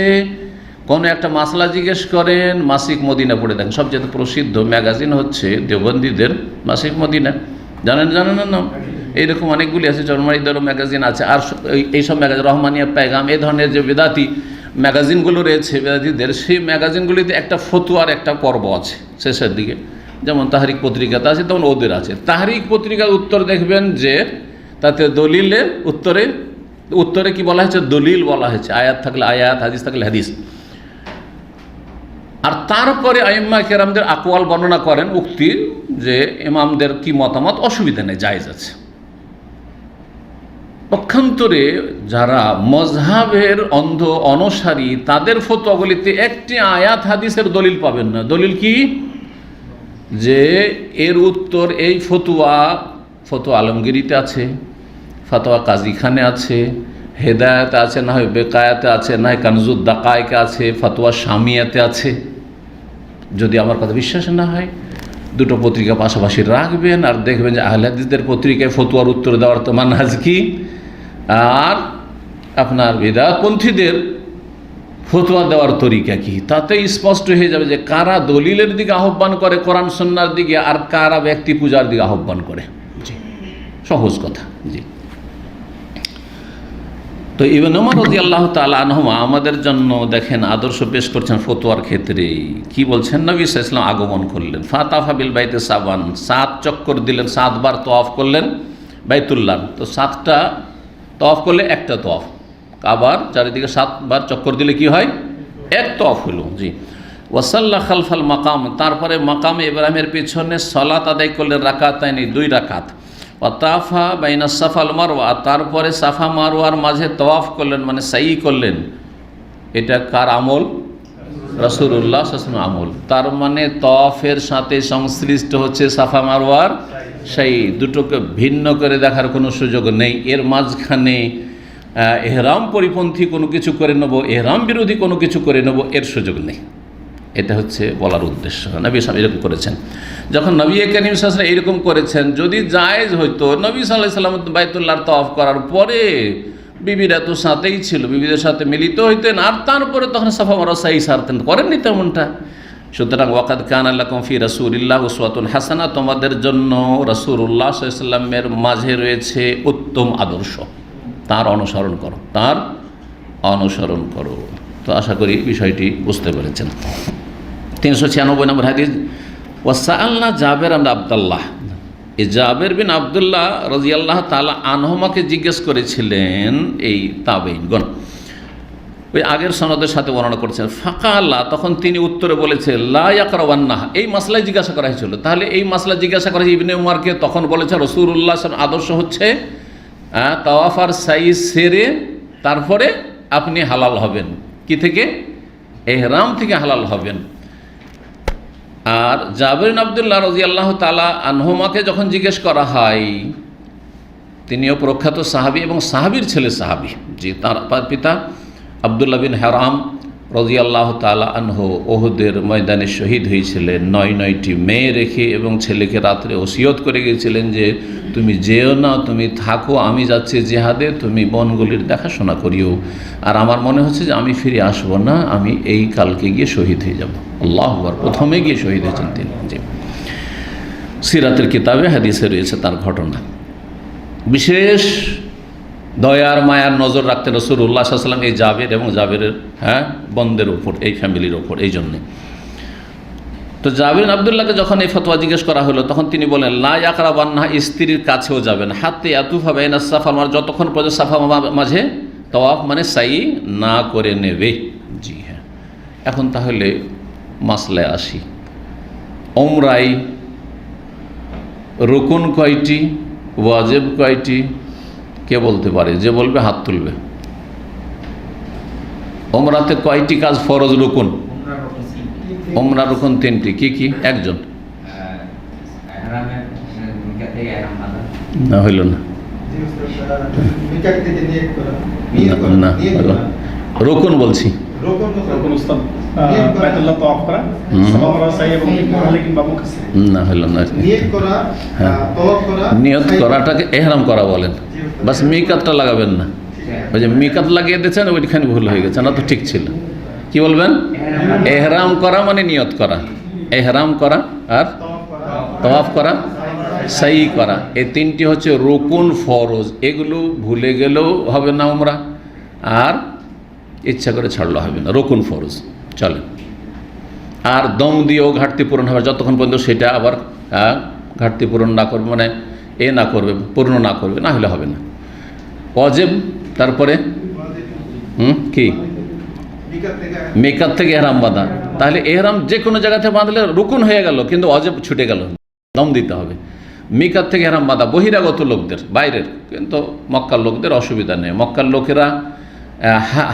কোনো একটা মাসলা জিজ্ঞেস করেন, মাসিক মদিনা পড়ে দেখেন। সবচেয়ে প্রসিদ্ধ ম্যাগাজিন হচ্ছে দেওবন্দীদের মাসিক মদিনা, জানেন না নাম? এইরকম অনেকগুলি আছে, জন্মারিদেরও ম্যাগাজিন আছে। আর এইসব ম্যাগাজিন, রহমানিয়া পেগাম, এই ধরনের যে বেদাতি ম্যাগাজিনগুলো রয়েছে বেদাতিদের, সেই ম্যাগাজিনগুলিতে একটা ফতোয়ার একটা পর্ব আছে শেষের দিকে, যেমন তাহরিক পত্রিকাতে আছে, তেমন ওদের আছে। তাহরিক পত্রিকার উত্তর দেখবেন যে তাতে দলিলের উত্তরে কি বলা হয়েছে? দলিল বলা হয়েছে, আয়াত থাকলে আয়াত, হাদিস থাকলে হাদিস। আর তারপরে আইম্মা কেরামদের আকওয়াল বর্ণনা করেন, উক্তি, যে ইমামদের কি মতামত, অসুবিধা নেই, জায়েজ আছে। পক্ষান্তরে যারা মযহাবের অন্ধ অনুসারী, তাদের ফতোয়াগুলিতে একটি আয়াত হাদিসের দলিল পাবেন না। দলিল কি? যে এর উত্তর এই ফতোয়া আলমগিরিতে আছে, ফতোয়া কাজী খানে আছে, হেদায়েতে আছে, না হয় বেকায়াতে আছে, না হয় কানজুদ দাকায়েকে আছে, ফতোয়া শামিয়াতে আছে। যদি আমার কথা বিশ্বাস না হয়, দুটো পত্রিকা পাশাপাশি রাখবেন আর দেখবেন যে আহলে হাদিসদের পত্রিকায় ফতোয়ার উত্তর দেওয়ার তো মানহাজ কি, আর আপনার বিদআতপন্থীদের ফতোয়া দেওয়ার তরিকা কি, তাতে স্পষ্ট হয়ে যাবে যে কারা দলিলের দিকে আহ্বান করে কোরআন সুন্নাহর দিকে, আর কারা ব্যক্তি পূজার দিকে আহ্বান করে। জি, সহজ কথা। জি, তো ইবনে ওমর রাদিয়াল্লাহু তাআলা আনহুমা আমাদের জন্য দেখেন আদর্শ পেশ করছেন ফতোয়ার ক্ষেত্রে। কি বলছেন? নবী সাল্লাল্লাহু আলাইহি ওয়াসাল্লাম আগমন করলেন, ফাতাফা বিল বাইতে সাবান, 7 চক্কর দিলেন, 7 বার তওয়াফ করলেন বাইতুল্লাহ। তো 7টা তওয়াফ করলে একটা তওয়াফ, কাবার চারিদিকে 7 বার চক্কর দিলে কি হয়? এক তওয়াফ হলো। জি। ওয়াসাল্লা খালফাল মাকাম, তারপরে মাকামে ইব্রাহিমের পিছনে সালাত আদায় করলেন রাকাতাইনি, 2 রাকাত। ওয়াতাফা বাইনা সাফা আল মারওয়া, তারপরে সাফা মারওয়ার মাঝে তওয়াফ করলেন, মানে সাই করলেন। এটা কার আমল? রাসূলুল্লাহ সাল্লাল্লাহু আলাইহি ওয়াসাল্লাম আমল। তার মানে তওয়াফের সাথে সংশ্লিষ্ট হচ্ছে সাফা মারওয়ার সাই, দুটোকে ভিন্ন করে দেখার কোনো সুযোগ নেই। এর মাঝখানে এহরাম পরিপন্থী কোনো কিছু করে নেব, এহরাম বিরোধী কোনো কিছু করে নেব, এর সুযোগ নেই। এটা হচ্ছে বলার উদ্দেশ্য। নবী সাল্লাল্লাহু এরকম করেছেন। যখন নবী করিম সাল্লাল্লাহু আলাইহি ওয়াসাল্লাম এরকম করেছেন, যদি জায়েজ হইতো নবী সাল্লাল্লাহু আলাইহি ওয়াসাল্লাম বাইতুল্লাহর তওয়াফ করার পরে বিবিরা তো সাথেই ছিল, বিবিদের সাথে মিলিত হইতেন, আর তারপরে তখন সাফা মারওয়া সাই সারতেন, করেননি তেমনটা। সুতরাং ওয়াকাদ কানা লাকুম ফি রাসূলিল্লাহি উসওয়াতুন হাসানাহ, তোমাদের জন্য রাসূলুল্লাহ সাল্লাল্লাহু আলাইহি ওয়াসাল্লামের মাঝে রয়েছে উত্তম আদর্শ, তার অনুসরণ করো, তার অনুসরণ করো। তো আশা করি বিষয়টি বুঝতে পেরেছেন। 396 নম্বর হাদিস, ওয়াসাআলনা জাবের বিন আব্দুল্লাহ, এই জাবের বিন আব্দুল্লাহ রাদিয়াল্লাহু তাআলা আনহুমাকে জিজ্ঞেস করেছিলেন এই তাবেঈনগণ, ওই আগের সনদের সাথে বর্ণনা করছেন। ফাকালা, তখন তিনি উত্তরে বলেছে লা ইয়াকরাওয়ান্নাহ, এই মাসলায় জিজ্ঞাসা করা হয়েছিল। তাহলে এই মাসলা জিজ্ঞাসা করা ইবনে উমরকে, তখন বলেছে রাসূলুল্লাহ সাল্লাল্লাহু আলাইহি ওয়াসাল্লাম আদর্শ হচ্ছে তাওয়াফ আর সাই সেরে তারপরে আপনি হালাল হবেন। কি থেকে? এহরাম থেকে হালাল হবেন। আর জাবের বিন আব্দুল্লাহ রাদিয়াল্লাহু তাআলা আনহুমাকে যখন জিজ্ঞেস করা হয়, তিনিও প্রখ্যাত সাহাবী এবং সাহাবীর ছেলে সাহাবী। জি, তার পিতা আব্দুল্লাহ বিন হারাম রাদিয়াল্লাহু তাআলা আনহু উহুদের ময়দানে শহীদ হয়েছিলেন 9টি মেয়ে রেখে, এবং ছেলেকে রাত্রে ওসিয়ত করে গিয়েছিলেন যে তুমি যেও না, তুমি থাকো, আমি যাচ্ছি জিহাদে, তুমি বনগুলির দেখাশোনা করিও। আর আমার মনে হচ্ছে যে আমি ফিরে আসবো না, আমি এই কালকে গিয়ে শহীদ হয়ে যাব। আল্লাহু আকবার, প্রথমে গিয়ে শহীদ হয়েছেন তিনি। জি, সিরাতের কিতাবে হাদিসে রয়েছে তার ঘটনা। বিশেষ দয়ার মায়ার নজর রাখতেন রাসূলুল্লাহ সাল্লাল্লাহু আলাইহি ওয়াসাল্লাম এই জাবের এবং জাবেরের বন্দের ওপর, এই ফ্যামিলির ওপর। এই জন্যে তো জাবের বিন আব্দুল্লাহকে যখন এই ফতোয়া জিজ্ঞেস করা হলো, তখন তিনি বলেন লা ইয়াকরাবান্নাহ, স্ত্রীর কাছেও যাবেন, হাত্তা ইয়াতুফা বাইনা সাফা মারওয়া, যতক্ষণ পর্যন্ত সাফা মাঝে তাওয়াফ মানে সাই না করে নেবে। জি হ্যাঁ, এখন তাহলে মাসলায় আসি। উমরায় রুকুন কয়টি, ওয়াজিব কয়টি, কে বলতে পারে? যে বলবে হাত তুলবে। উমরাতে কয়টি কাজ ফরজ রুকুন? উমরা রুকুন 3টি। কি কি? একজন না, হইল না, না হইল। রুকুন বলছি, না হইল না। নিয়ত করাটাকে এহরাম করা বলেন, বাস মিকাতটা লাগাবেন না। ওই যে মিকাত লাগিয়ে দিয়েছেন, ওইখানে ভুল হয়ে গেছে, না তো ঠিক ছিল। কি বলবেন? এহরাম করা মানে নিয়ত করা, এহরাম করা আর তাওয়াফ করা, সাই করা, এই 3টি হচ্ছে রুকুন ফরজ। এগুলো ভুলে গেলেও হবে না উমরা, আর ইচ্ছা করে ছাড়লে হবে না। রুকুন ফরজ চলে। আর দম দিয়েও ঘাটতি পূরণ হবে, যতক্ষণ পর্যন্ত সেটা আবার ঘাটতি পূরণ না করবে, মানে না করবে, পূর্ণ না করবে, না হলে হবে না। ওয়াজিব, তারপরে কি? মিকাত থেকে এহরাম বাঁধা। তাহলে এহরাম যে কোনো জায়গাতে বাঁধলে রুকুন হয়ে গেল, কিন্তু ওয়াজিব ছুটে গেল, দম দিতে হবে। মিকাত থেকে এহরাম বাঁধা বহিরাগত লোকদের, বাইরের, কিন্তু মক্কার লোকদের অসুবিধা নেই। মক্কার লোকেরা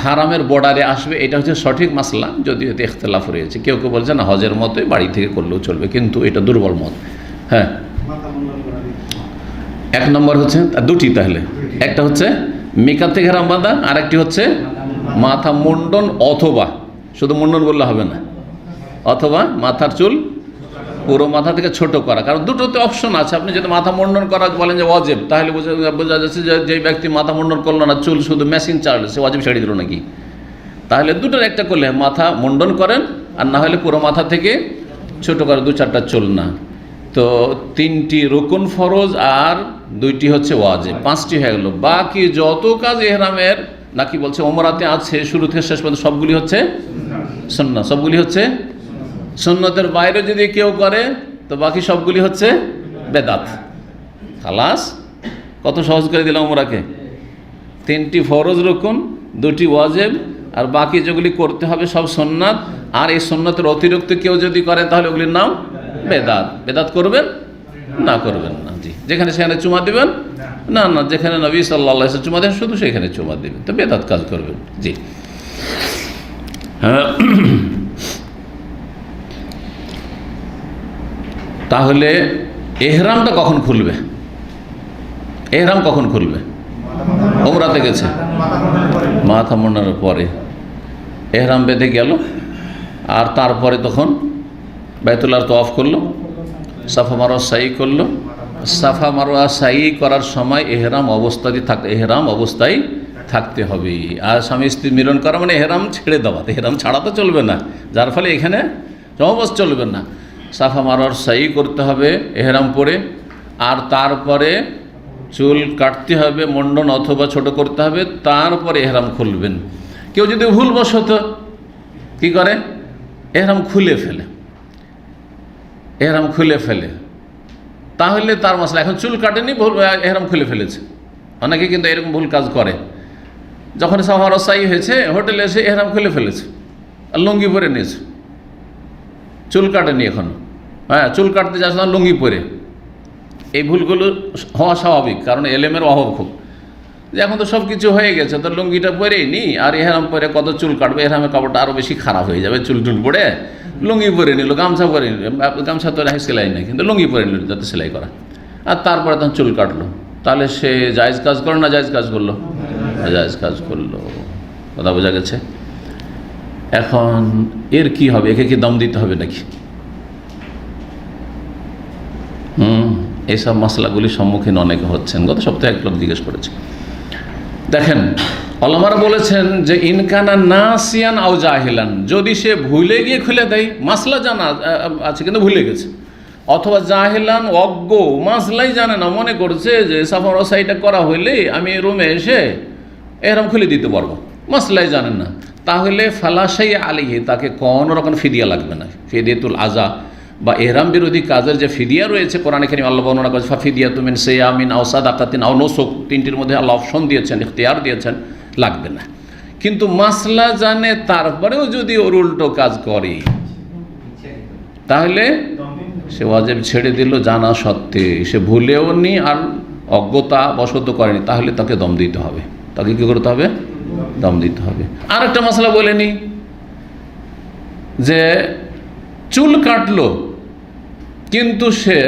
হারামের বর্ডারে আসবে, এটা হচ্ছে সঠিক মাসলা, যদিও এতে ইখতিলাফ রয়েছে। কেউ কেউ বলছে না হজের মতোই বাড়ি থেকে করলেও চলবে, কিন্তু এটা দুর্বল মত। হ্যাঁ, 1 নম্বর হচ্ছে 2টি, তাহলে একটা হচ্ছে মিকাত থেকে এহরাম বাঁধা, আর একটি হচ্ছে মাথা মুন্ডন, অথবা শুধু মুন্ডন বললে হবে না, অথবা মাথার চুল পুরো মাথা থেকে ছোট করা। কারণ দুটোতে অপশন আছে। আপনি যদি মাথা মুন্ডন করা বলেন যে ওয়াজিব, তাহলে বোঝা যাচ্ছে যে ব্যক্তি মাথা মুন্ডন করলো না, চুল শুধু মেশিন চালালো, সে ওয়াজিব ছেড়ে দিল নাকি। তাহলে দুটোর একটা করলে মাথা মুন্ডন করেন, আর না হলে পুরো মাথা থেকে ছোট করে 2-4টা চুল না। তো 3টি রুকুন ফরজ আর 2টি হচ্ছে ওয়াজিব, 5টি হয়ে গেল। বাকি যত কাজ এহরামের নাকি বলছে ওমরাতে আছে শুরু থেকে শেষ পর্যন্ত সবগুলি হচ্ছে সুন্নাত, সবগুলি হচ্ছে সুন্নতের বাইরে যদি কেউ করে তো বাকি সবগুলি হচ্ছে বেদাত। খালাস, কত সহজ করে দিলাম ওমরাকে। 3টি ফরজ রুকুন, 2টি ওয়াজিব, আর বাকি যেগুলি করতে হবে সব সুন্নাত। আর এই সুন্নতের অতিরিক্ত কেউ যদি করেন তাহলে ওগুলির নাম বেদাত। বেদাত করবেন না, করবেন না। জি, যেখানে সেখানে চুমা দিবেন না, না, যেখানে নবী সাল্লাল্লাহু আলাইহি ওয়াসাল্লাম চুমা দেন শুধু সেখানে চুমা দিবেন, তো বেদাত কাজ করবেন। জি, হ্যাঁ। তাহলে এহরামটা কখন খুলবে? এহরাম কখন খুলবে? ওমরাতে গেছে, মাথা মোড়ানোর পরে এহরাম বেঁধে গেল, আর তারপরে তখন বাইতুল্লাহ তওয়াফ করলো, সাফা মারোয়া সাই করলো। সাফা মারোয়া সাই করার সময় এহরাম অবস্থায় থাকতে হবে। আর স্বামী স্ত্রী মিলন করা মানে এহরাম ছেড়ে দেওয়া, এহরাম ছাড়া তো চলবে না, যার ফলে এখানে জমবস চলবে না। সাফা মারোয়ার সাই করতে হবে এহরাম পরে, আর তারপরে চুল কাটতে হবে, মুন্ডন অথবা ছোট করতে হবে, তারপরে এহরাম খুলবেন। কেউ যদি ভুলবশত কি করে, এহরাম খুলে ফেলে, তাহলে তার মাসলা। এখন চুল কাটেনি, ভুল এহরাম খুলে ফেলেছে। অনেকে কিন্তু এরকম ভুল কাজ করে, যখন সাফা রসাই হয়েছে হোটেলে এসে এহরাম খুলে ফেলেছে আর লুঙ্গি পরে নিয়েছে, চুল কাটেনি এখনো। হ্যাঁ, চুল কাটতে যাচ্ছে না, লুঙ্গি পরে। এই ভুলগুলো হওয়া স্বাভাবিক, কারণ এলেমের অভাব খুব। যে এখন তো সব কিছু হয়ে গেছে, তো লুঙ্গিটা পরেই নি, আর এহরাম পরে কত চুল কাটবে, এহরামের কাপড়টা আরও বেশি খারাপ হয়ে যাবে। চুল পরে লুঙ্গি পরে নিল, গামছা পরে নিল, গামছা তো সেলাই নেই, কিন্তু লুঙ্গি পরে নিল যাতে সেলাই করা, আর তারপরে তখন চুল কাটলো। তাহলে সে জায়েজ কাজ করলো না জায়েজ কাজ করলো? জায়েজ কাজ করলো। কথা বোঝা গেছে? এখন এর কি হবে? একে কি দম দিতে হবে নাকি? এইসব মশলাগুলির সম্মুখীন অনেকে হচ্ছেন। গত সপ্তাহে এক লোক জিজ্ঞেস করেছে। দেখেন, ওলামারা বলেছেন যে ইনকানা নাসিয়ান আও জাহিলান, যদি সে ভুলে গিয়ে খুলে দেয়, মাসলা জানা আছে কিন্তু ভুলে গেছে, অথবা জাহিলান অজ্ঞ, মাসলাই জানে না, মনে করছে যে সাফা রসাইটা করা হইলে আমি রুমে এসে এহরাম খুলে দিতে পারবো, মাসলাই জানেন না, তাহলে ফালাশাই আলাইহি, তাকে কোনো রকম ফিদিয়া লাগবে না। ফিদিয়াতুল আজা বা এহরাম বিরোধী কাজের যে ফিদিয়া রয়েছে, কোরআনে কারীমে আল্লাহ বর্ণনা করেছে, ফাফিদিয়াতুম মিন সিয়ামিন আও সাদাকাতিন আও নুসুক, 3টির মধ্যে আল্লাহ অপশন দিয়েছেন, ইখতিয়ার দিয়েছেন, লাগবে না। কিন্তু মাসলা জানে তারপরেও যদি ওর উল্টো কাজ করে, তাহলে সে ওয়াজিব ছেড়ে দিল জানা সত্ত্বে, সে ভুলেও নি আর অজ্ঞতা বশত করেনি, তাহলে তাকে দম দিতে হবে। তাকে কী করতে হবে? দম দিতে হবে। আর একটা মশলা বলে নি, যে চুল কাটলো কিন্তু সে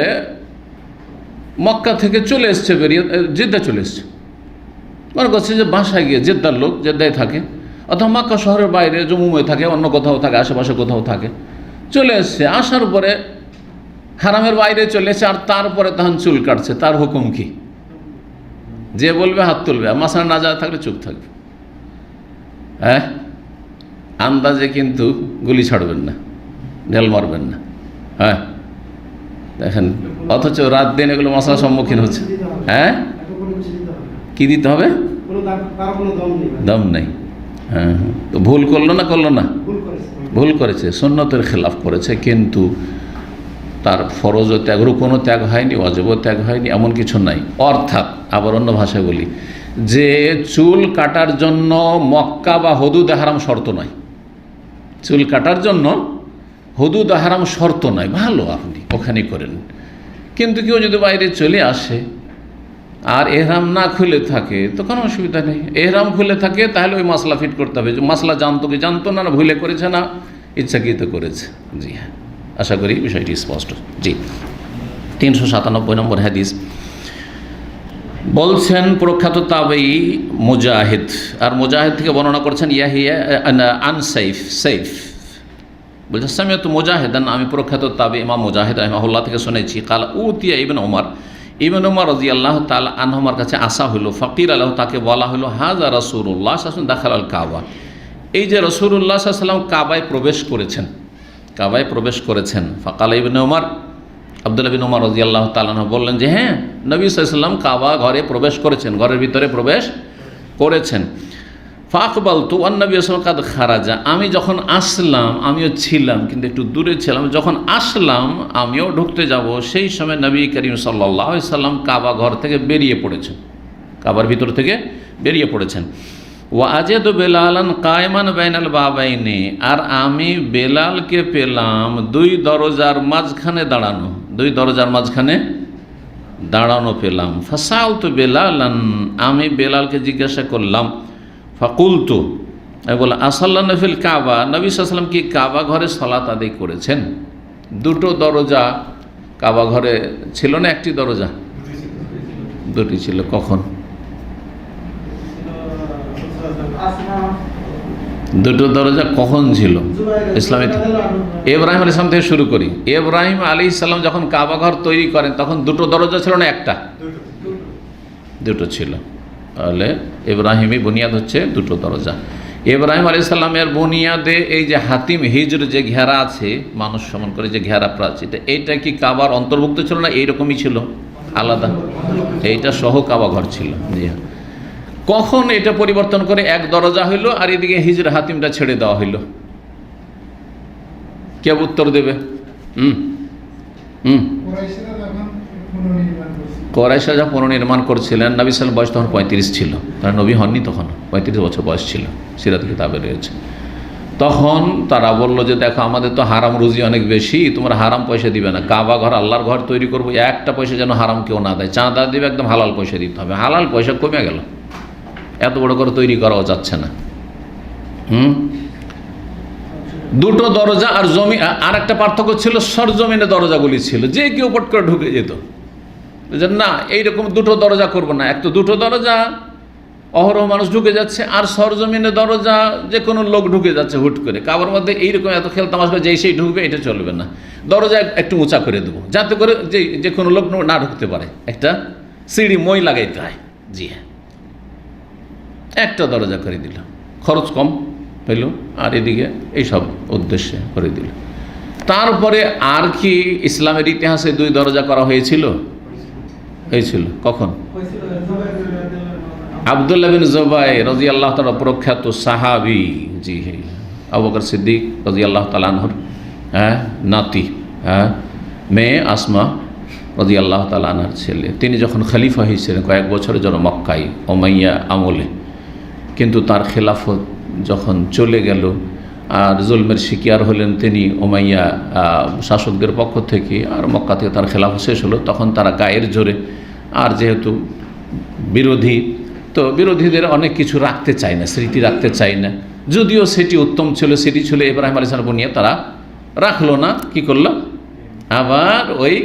মক্কা থেকে চলে এসছে, বেরিয়ে জেদ্দা চলে এসছে, মনে করছে যে বাসায় গিয়ে, জেদ্দার লোক জেদ্দায় থাকে, অথবা মক্কা শহরের বাইরে জম্মুয়ে থাকে, অন্য কোথাও থাকে, আশেপাশে কোথাও থাকে, চলে এসছে। আসার পরে হারামের বাইরে চলে এসে, আর তারপরে তখন চুল কাটছে, তার হুকুম কি? যে বলবে হাত তুলবে, আর মাসার না যা থাকলে চুপ থাকবে। হ্যাঁ, আন্দাজে কিন্তু গুলি ছাড়বেন না, ঢেল মারবেন না। হ্যাঁ, দেখেন, অথচ রাত দিন এগুলো মশলার সম্মুখীন হচ্ছে। হ্যাঁ, কি দিতে হবে? দম নেই। হ্যাঁ, তো ভুল করলো না? ভুল করেছে, সুন্নতের খেলাফ করেছে, কিন্তু তার ফরজও ত্যাগ, রুকুনও ত্যাগ হয়নি, ওয়াজিবও ত্যাগ হয়নি, এমন কিছু নাই। অর্থাৎ, আবার অন্য ভাষায় বলি, যে চুল কাটার জন্য মক্কা বা হুদুদ হারাম শর্ত নয়। চুল কাটার জন্য হুদুদ হারাম শর্ত নয়, ভালো আপনি ওখানে করেন। কিন্তু কেউ যদি বাইরে চলে আসে আর এহরাম না খুলে থাকে, তো কোনো অসুবিধা নেই। এহরাম খুলে থাকে, তাহলে ওই মাসলা ফিট করতে হবে। যে মাসলা জানতো কি জানতো না, না ভুলে করেছে, না ইচ্ছাকৃত করেছে। জি হ্যাঁ, আশা করি বিষয়টি স্পষ্ট। জি, 397 নম্বর হাদিস বলছেন প্রখ্যাত তাবেঈ মুজাহিদ, আর মুজাহিদ থেকে বর্ণনা করছেন ইয়াহিয়া আন সাইফ বলছেন সামিয়াতু মুজাহিদান, আমি প্রখ্যাত তাবেঈ ইমাম মুজাহিদ রাহিমাহুল্লাহ থেকে শুনেছি, কাল উতিয়া ইবনে ওমর রাদিয়াল্লাহু তাআলা আনহুমার কাছে আসা হলো, ফাকির আলাহু, তাকে বলা হলো, হাযা রাসূলুল্লাহ সাল্লাল্লাহু আলাইহি ওয়াসাল্লাম দাখালাল কাবা, এই যে রাসূলুল্লাহ সাল্লাল্লাহু আলাইহি ওয়াসাল্লাম কাবায় প্রবেশ করেছেন। ফাকাল ইবনে ওমর, আব্দুল্লাহ বিন ওমর রাদিয়াল্লাহু তাআলা আনহু বললেন যে হ্যাঁ, নবী সাল্লাল্লাহু আলাইহি ওয়াসাল্লাম কাবা ঘরে প্রবেশ করেছেন, ঘরের ভিতরে প্রবেশ করেছেন। ফাকবালতু ওয়ান নবী সাল্লাল্লাহু আলাইহি ওয়াসাল্লাম কাদ খারাজা, আমি যখন আসলাম, আমিও ছিলাম কিন্তু একটু দূরে ছিলাম, যখন আসলাম আমিও ঢুকতে যাব, সেই সময় নবী করিম সাল্লাল্লাহু আলাইহি সাল্লাম কাবা ঘর থেকে বেরিয়ে পড়েছেন, কাবার ভিতর থেকে বেরিয়ে পড়েছেন। ওয়া আজাদু বেলালান কায়মান বাইনাল বাবাইনি, আর আমি বেলালকে পেলাম দুই দরজার মাঝখানে দাঁড়ানো, দুই দরজার মাঝখানে দাঁড়ানো পেলাম। ফাসালতু বেলালান, আমি বেলালকে জিজ্ঞাসা করলাম, ফাকুলতু, আমি বললাম আসাল্লাহ নফিল কাবা, নবী সাল্লাল্লাহু আলাইহি ওয়াসাল্লাম কি কাবা ঘরে সালাত আদায় করেছেন? দুটো দরজা কাবা ঘরে ছিল না, একটি দরজা? দুটি ছিল। কখন? দুটো দরজা কখন ছিল ইসলামে? ইব্রাহিম আলাইহিস সালাম থেকে শুরু করি। ইব্রাহিম আলাইহিস সালাম যখন কাবা ঘর তৈরি করেন তখন দুটো দরজা ছিল না, একটা? দুটো ছিল। তাহলে ইব্রাহিমি বুনিয়াদ হচ্ছে দুটো দরজা। ইব্রাহিম আলাইহিস সালামের বুনিয়াদে এই যে হাতিম হিজর যে ঘেরা আছে, মানুষ সমান করে যে ঘেরা প্রাচীর, এইটা কি কাবার অন্তর্ভুক্ত ছিল না এইরকমই ছিল আলাদা? এইটা সহ কাবা ঘর ছিল। জি হ্যাঁ। কখন এটা পরিবর্তন করে এক দরজা হইল আর এদিকে হিজর হাতিমটা ছেড়ে দেওয়া হইল? কে উত্তর দেবে? কোরাইশরা যখন পুনর্নির্মাণ করছিলেন, নবী সাল্লাল্লাহু আলাইহি ওয়াসাল্লাম বয়স তখন 35 ছিল, তারা নবী হননি তখন, 35 বছর বয়স ছিল, সিরাত কিতাবে রয়েছে। তখন তারা বললো যে দেখো আমাদের তো হারাম রুজি অনেক বেশি, তোমরা হারাম পয়সা দিবে না, কাবা ঘর আল্লাহর ঘর তৈরি করবো, একটা পয়সা যেন হারাম কেউ না দেয়, চাঁদা দিবে, একদম হালাল পয়সা দিতে হবে। হালাল পয়সা কমে গেল, এত বড় করে তৈরি করাও যাচ্ছে না। দুটো দরজা আর জমি, আর একটা পার্থক্য ছিল সরজমিনে দরজাগুলি ছিল, যে কেউ পট করে ঢুকে যেত, না এইরকম দুটো দরজা করব না, এক তো দুটো দরজা অহরহ মানুষ ঢুকে যাচ্ছে, আর সরজমিনে দরজা যে কোনো লোক ঢুকে যাচ্ছে হুট করে, কাবার মধ্যে এইরকম এত খেলতামাশ করে যেই সেই ঢুকবে, এটা চলবে না। দরজা একটু উঁচা করে দেবো যাতে করে যে কোনো লোক না ঢুকতে পারে, একটা সিঁড়ি মই লাগাইতে হয়। জি হ্যাঁ, একটা দরজা করে দিল, খরচ কম হইল, আর এদিকে এইসব উদ্দেশ্যে করে দিল। তারপরে আর কি ইসলামের ইতিহাসে দুই দরজা করা হয়েছিল? কখন? আব্দুল্লাহ বিন জুবাইর রাদিয়াল্লাহু তাআলা প্রখ্যাত সাহাবী, জি হ্যাঁ, আবু বকর সিদ্দিক রাদিয়াল্লাহু তাআলা আনহুর নাতি, মেয়ে আসমা রাদিয়াল্লাহু তাআলা আনহার ছেলে, তিনি যখন খলিফা হয়েছিলেন কয়েক বছরের জন্য মক্কায় উমাইয়া আমলে, কিন্তু তার খেলাফত যখন চলে গেল আর জুলমের শিকার হলেন তিনি উমাইয়া শাসকদের পক্ষ থেকে, আর মক্কা থেকে তার খেলাফত শেষ হলো, তখন তারা গায়ের জোরে, আর যেহেতু বিরোধী, তো বিরোধীদের অনেক কিছু রাখতে চায় না, স্মৃতি রাখতে চায় না, যদিও সেটি উত্তম ছিল, সেটি ছিল ইব্রাহিম আলাইহিস সালাম নিয়ে তারা রাখলো না, কি করলো, আবার ওই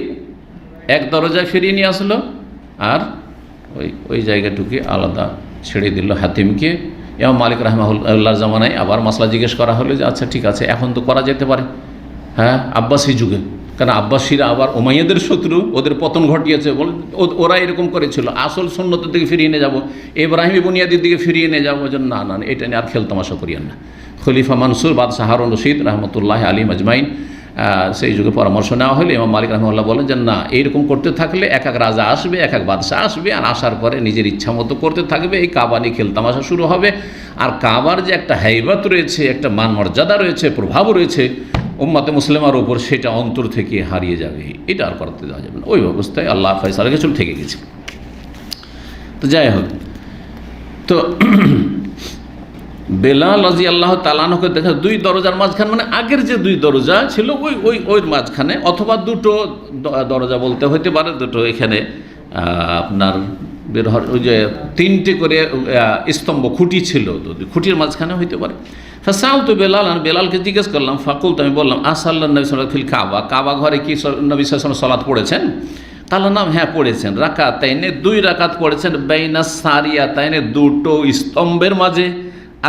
এক দরজায় ফিরিয়ে নিয়ে আসলো, আর ওই জায়গাটুকে আলাদা ছেড়ে দিল হাতিমকে। ইমাম মালিক রাহমাহুল্লাহর জামানায় আবার মাসলা জিজ্ঞেস করা হলো যে আচ্ছা ঠিক আছে, এখন তো করা যেতে পারে, হ্যাঁ, আব্বাসী যুগে, কারণ আব্বাসীরা আবার উমাইয়াদের শত্রু, ওদের পতন ঘটিয়েছে, ওরা এরকম করেছিল, আসল সুন্নতের দিকে ফিরিয়ে নিয়ে যাবো, ইব্রাহিমী বুনিয়াদের দিকে ফিরিয়ে নিয়ে যাবো, না না এটা নিয়ে আর খেলতামাশা করিয়েন না। খলিফা মানসুর বাদশাহ হারুন রশিদ রহমতুল্লাহ আলী মাজমাইন, সেই যুগে পরামর্শ নেওয়া হলে ইমাম মালিক রাহমাহুল্লাহ বলেন যে না, এইরকম করতে থাকলে এক এক রাজা আসবে, এক এক বাদশাহ আসবে, আর আসার পরে নিজের ইচ্ছা মতো করতে থাকবে, এই কাবা নিয়ে খেলতামাশা শুরু হবে, আর কাবার যে একটা হাইবাত রয়েছে, একটা মান মর্যাদা রয়েছে, প্রভাব রয়েছে উম্মাতে মুসলিমার উপর, সেটা অন্তর থেকে হারিয়ে যাবে, এটা আর করতে দেওয়া যাবে না। ওই অবস্থায় আল্লাহ ফয়সালা কিছু থেকে গেছে। তো যাই হোক, তো বেলাল রাদিয়াল্লাহু তাআলা আনহুকে দেখা দুই দরজার মাঝখানে, মানে আগের যে দুই দরজা ছিল ওই মাঝখানে, অথবা দুটো দরজা বলতে হইতে পারে, দুটো এখানে আপনার বের ওই যে তিনটে করে স্তম্ভ খুঁটি ছিল, খুঁটির মাঝখানে হইতে পারে। ফাসালতু বেলাল, বেলালকে জিজ্ঞেস করলাম, ফাকুলতু, আমি বললাম আসাল্লাহ নবী সাল্লাল্লাহু আলাইহি ওয়াসাল্লাম ফিল কাবা, কাবা ঘরে কি নবী সাল্লাল্লাহু আলাইহি ওয়াসাল্লাম সালাত পড়েছেন? কালা নাম, হ্যাঁ পড়েছেন। রাকাতাইনে, দুই রাকাত পড়েছেন, বাইনা সারিয়াতাইনে, দুটো স্তম্ভের মাঝে,